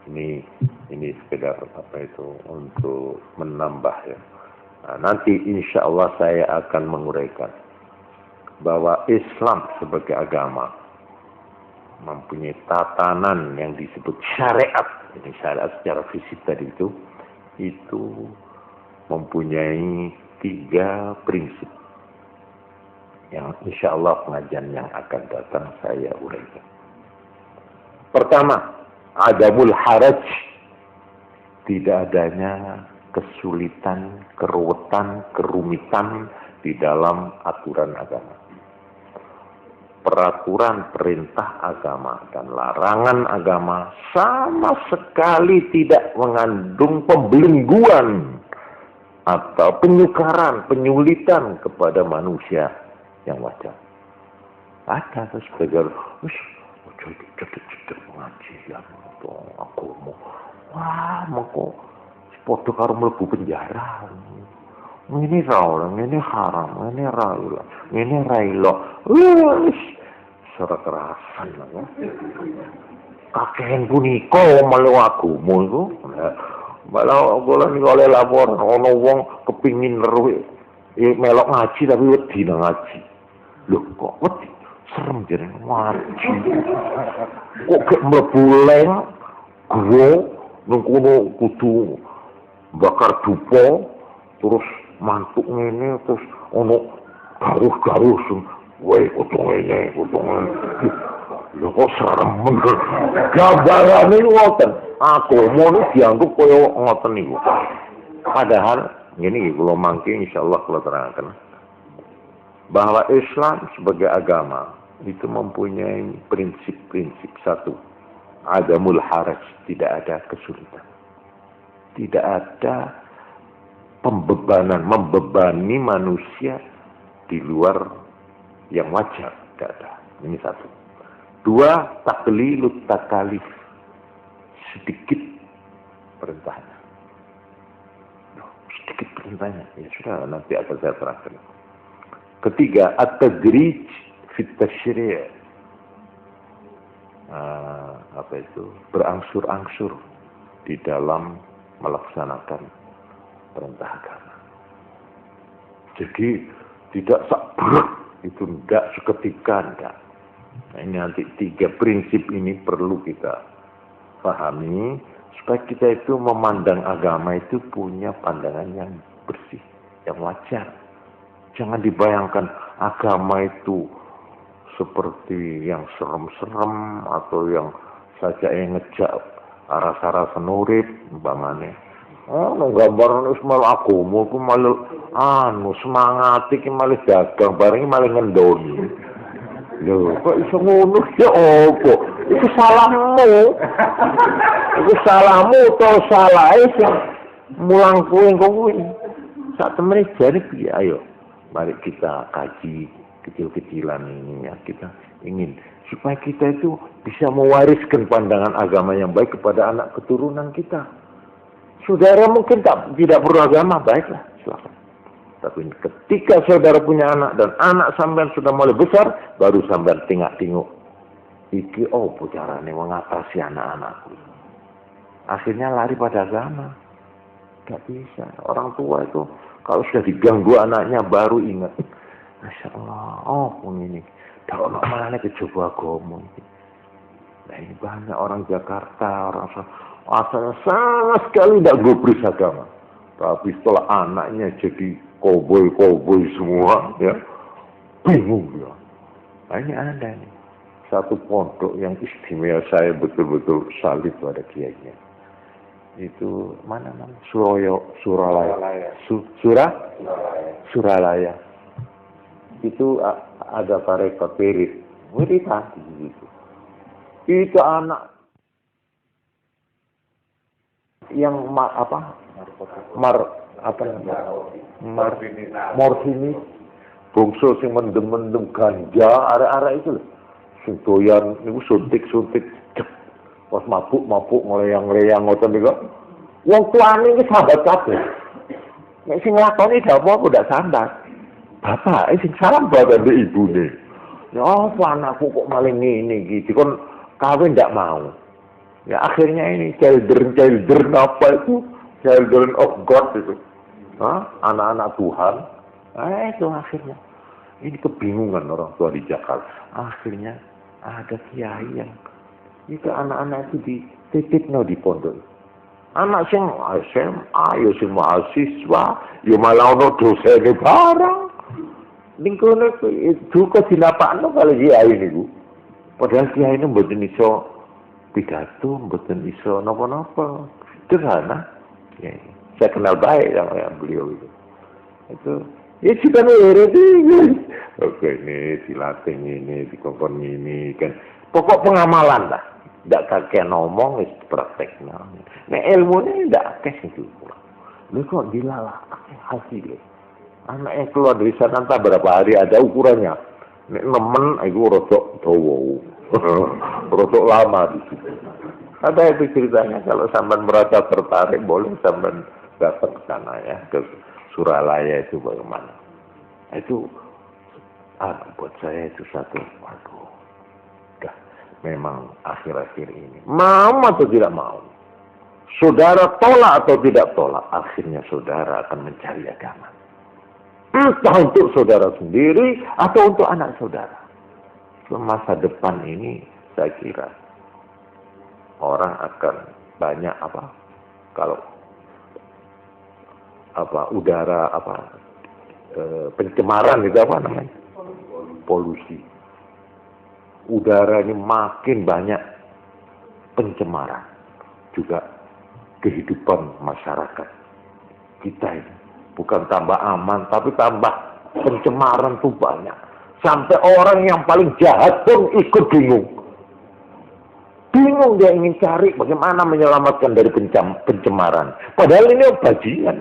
Ini sekedar apa itu untuk menambah ya. Nah, nanti insya Allah saya akan menguraikan bahwa Islam sebagai agama mempunyai tatanan yang disebut syariat. Ini syariat secara fisik tadi itu mempunyai 3 prinsip yang insya Allah pengajian yang akan datang saya uraikan. Pertama, adamul haraj, tidak adanya kesulitan, keruwetan, kerumitan di dalam aturan agama. Peraturan perintah agama dan larangan agama sama sekali tidak mengandung pembelengguan atau penyukaran, penyulitan kepada manusia yang wajar. Ada terus sebagai cedek mengaji ya aku mau wah mau podo karo mlebu penjara. Ini raul, ini haram, ini raul, ini railo. Suara kerasan ya. Kakek punika malu agama iku. Malah kula niku oleh laporan ana wong kepingin weruh melok ngaji tapi wedi nang ngaji. Lho kok wedi? Serem jeneng ngaji. Kok gek mlebu leng gua nang kono kudu bakar dupa terus mantuk ngene terus ono garuh-garuh Woi, kutungnya. Lho kok serem bener. Gambarane ngoten. Agama niku dianggap kaya ngoten niku. Padahal ngene iki kula mangke insyaallah kula terangkan bahwa Islam sebagai agama itu mempunyai prinsip-prinsip satu. Adamul haraj, tidak ada kesulitan. Tidak ada pembebanan, membebani manusia di luar yang wajar, tidak ada. Ini satu. Dua, taklilut takalif, sedikit perintahnya. Sedikit perintahnya, ya sudah nanti akan saya terangkan. Ketiga, at-tadrij fit tasyri'. Apa itu? Berangsur-angsur di dalam melaksanakan perintah agama. Jadi tidak sabrek itu tidak seketika tidak. Nah, ini nanti tiga prinsip ini perlu kita pahami supaya kita itu memandang agama itu punya pandangan yang bersih, yang wajar. Jangan dibayangkan agama itu seperti yang serem-serem atau yang saja yang ngejak rasa-rasa nurib umpamane. Oh, gambaran wis malah agama ku malah semangat iki malah dagang bareng malah ngendoni. Lho, kok iso ngono ya opo? Itu salahmu. Itu salahmu to salahe sing mulang kuwi. Sak temene jare piye ayo. Mari kita kaji kecil-kecilan ini ya, kita ingin supaya kita itu bisa mewariskan pandangan agama yang baik kepada anak keturunan kita. Saudara mungkin tidak beragama, baiklah, silakan. Tapi ketika saudara punya anak dan anak sampean sudah mulai besar, baru sampean tengok-tengok. Iki carane mengatasi anak-anakku. Akhirnya lari pada agama. Gak bisa. Orang tua itu kalau sudah diganggu anaknya baru ingat. Masya Allah, ini. Kalau malah kecoba agama. Nah ini banyak orang Jakarta, orang asalnya sama sekali tidak gubris agama. Tapi setelah anaknya jadi koboi semua, ya bingung ya. Nah ini ada nih. Satu pondok yang istimewa, saya betul-betul salut pada kiainya. Itu mana namanya? Suralaya. Itu ada tarekat wirid gitu. Itu anak yang morfini bungsu sing mendem ganja arek-arek itu lho. Sing doyan niku suntik pas mabuk ngeleyang ngoten niku. Wong tuane iki sambat kabeh. Nek sing nglakoni apa ndak sambat. Bapak sing sambat ambek ibune. Ya anakku kok maling ngene iki, dikon kawin ndak mau. Ya akhirnya ini children apa itu? Children of God itu. Anak-anak Tuhan. Itu akhirnya. Ini kebingungan orang tua di Jakarta. Akhirnya ada kiai yang itu anak-anak itu dititipno di pondok. Anak sing SMA, ya sing mahasiswa, ya malah ono dosene barang. Ning kono duka dilapakno kali kiai niku. Padahal kiai ini mboten iso pidato, mboten iso napa-napa. Sederhana. Ya, saya kenal baik yang beliau itu. Ya sudah ngerti. Oke, ini dilatih ini, dikongkon ini kan. Pokok pengamalan lah. Tidak kakek ngomong, itu prakteknya. Nah ilmunya tidak kakek itu. Ini kok dilalah hasilnya. Anak yang keluar dari sana entah berapa hari ada ukurannya. Nek nemen, itu rodok dawa. Rodok lama di situ. Ada itu ceritanya, kalau sampean merasa tertarik, boleh sampean datang ke sana ya, ke Suralaya itu bagaimana. Itu, buat saya itu satu, memang akhir-akhir ini. Mau atau tidak mau. Saudara tolak atau tidak tolak, akhirnya saudara akan mencari agama. Entah untuk saudara sendiri atau untuk anak saudara. Masa depan ini saya kira orang akan banyak kalau udara pencemaran itu apa namanya? polusi. Udara ini makin banyak pencemaran. Juga kehidupan masyarakat kita ini. Bukan tambah aman, tapi tambah pencemaran tuh banyak. Sampai orang yang paling jahat pun ikut bingung. Bingung dia ingin cari bagaimana menyelamatkan dari pencemaran. Padahal ini bajingan.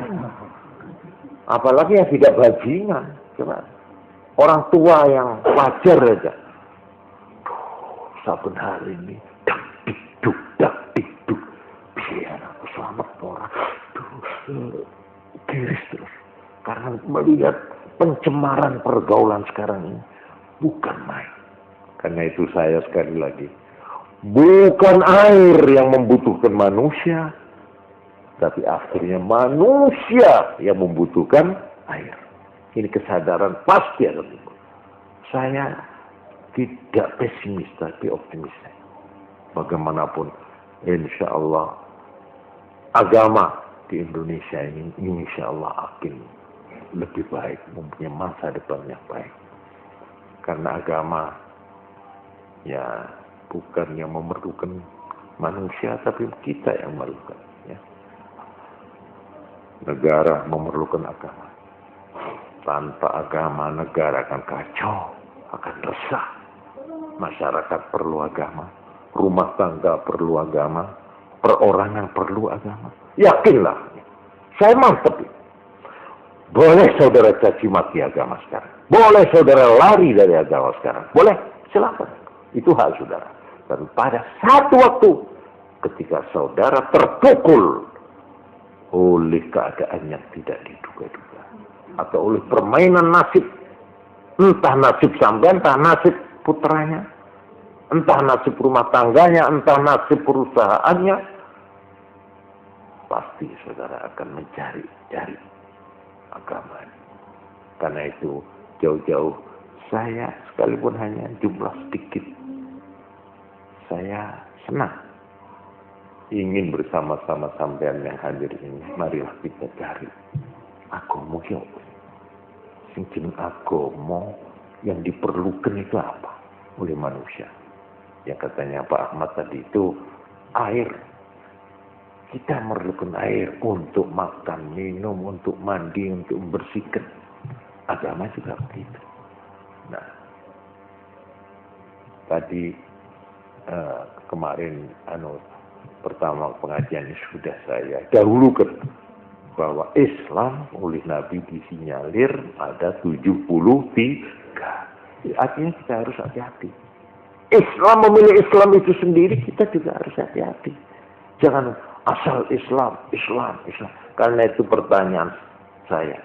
Apalagi yang tidak bajingan. Coba. Orang tua yang wajar aja. Saben hari ini. Dak dikduk. Biar aku selamat orang. Kiris terus. Karena melihat pencemaran pergaulan sekarang ini. Bukan main. Karena itu saya sekali lagi. Bukan air yang membutuhkan manusia, tapi akhirnya manusia yang membutuhkan air. Ini kesadaran pasti ada. Saya tidak pesimis, tapi optimis. Bagaimanapun, insya Allah, agama di Indonesia ini insya Allah akan lebih baik, mempunyai masa depan yang baik. Karena agama, ya, bukan yang memerlukan manusia, tapi kita yang memerlukan. Ya. Negara memerlukan agama. Tanpa agama, negara akan kacau, akan resah. Masyarakat perlu agama. Rumah tangga perlu agama. Perorangan perlu agama. Yakinlah. Saya mantap. Boleh saudara caci maki agama sekarang. Boleh saudara lari dari agama sekarang. Boleh, silakan. Itu hak saudara. Dan pada satu waktu ketika saudara terpukul oleh keadaan yang tidak diduga-duga atau oleh permainan nasib, entah nasib sampean, entah nasib putranya, entah nasib rumah tangganya, entah nasib perusahaannya, pasti saudara akan mencari agama. Karena itu jauh-jauh saya sekalipun hanya jumlah sedikit, saya senang ingin bersama-sama sampean yang hadir ini. Marilah kita cari agama yo. Sing jeneng agama yang diperlukan itu apa oleh manusia? Yang katanya Pak Ahmad tadi itu air. Kita memerlukan air untuk makan, minum, untuk mandi, untuk membersihkan. Agama juga begitu. Nah, tadi kemarin pertama pengajian sudah saya dahulukan bahwa Islam oleh Nabi disinyalir ada 73. Artinya kita harus hati-hati. Islam memilih Islam itu sendiri, kita juga harus hati-hati. Jangan asal Islam. Karena itu pertanyaan saya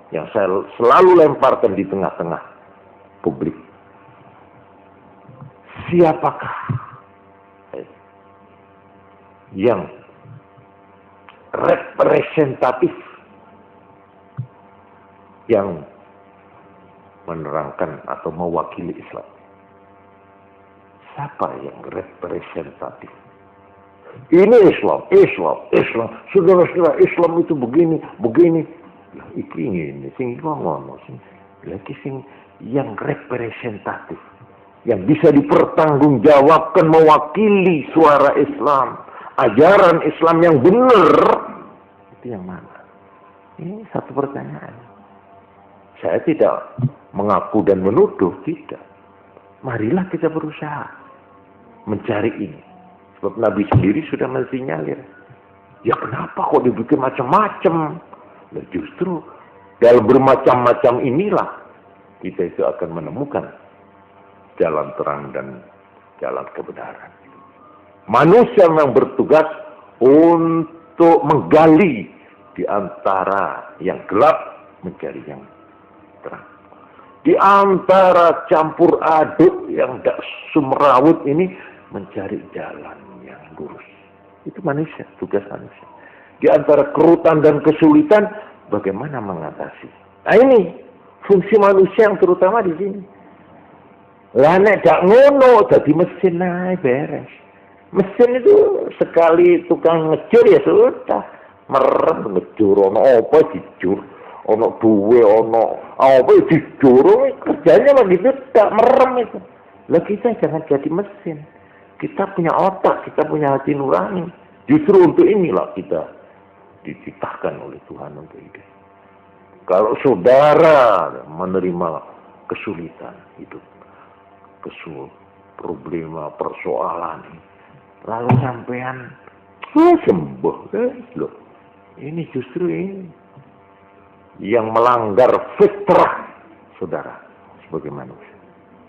yang saya selalu lemparkan di tengah-tengah publik. Siapakah yang representatif yang menerangkan atau mewakili Islam? Siapa yang representatif? Ini Islam. Saudara-saudara, Islam itu begini. Iki ini sing ngomong sing lagi sing yang representatif, yang bisa dipertanggungjawabkan mewakili suara Islam, ajaran Islam yang benar, itu yang mana? Ini satu pertanyaan. Saya tidak mengaku dan menuduh, tidak. Marilah kita berusaha mencari ini. Sebab Nabi sendiri sudah mensinyalir. Ya kenapa kok dibikin macam-macam? Nah, justru dalam bermacam-macam inilah kita itu akan menemukan jalan terang dan jalan kebenaran. Manusia yang bertugas untuk menggali di antara yang gelap mencari yang terang. Di antara campur aduk yang tak sumrawut ini mencari jalan yang lurus. Itu manusia, tugas manusia. Di antara kerutan dan kesulitan, bagaimana mengatasi? Nah ini fungsi manusia yang terutama di sini. Lah nek dak ngono dadi mesin ae beres. Mesin itu sekali tukang ngejur ya sudah, merem ngejur ono apa dijur. ono duwe, ono apa didorong, kerjanya lagi tidak merem itu. Lah kita jangan jadi mesin. Kita punya otak, kita punya hati nurani. Justru untuk inilah kita diciptakan oleh Tuhan untuk itu. Kalau saudara menerima kesulitan hidup, problema, persoalan, lalu sampean sembuh, loh, ini justru ini yang melanggar fitrah saudara sebagai manusia.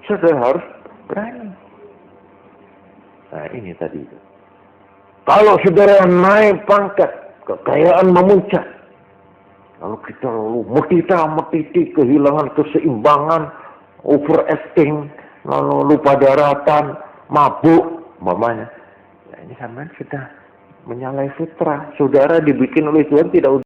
Saudara harus berani. Nah ini tadi. Kalau saudara naik pangkat, kekayaan memuncak, lalu kita lalu metiti, kehilangan keseimbangan, overacting, lalu lupa daratan, mabuk, umpamanya. Nah, ini sampean sudah menyalahi fitrah. Saudara dibikin oleh Tuhan tidak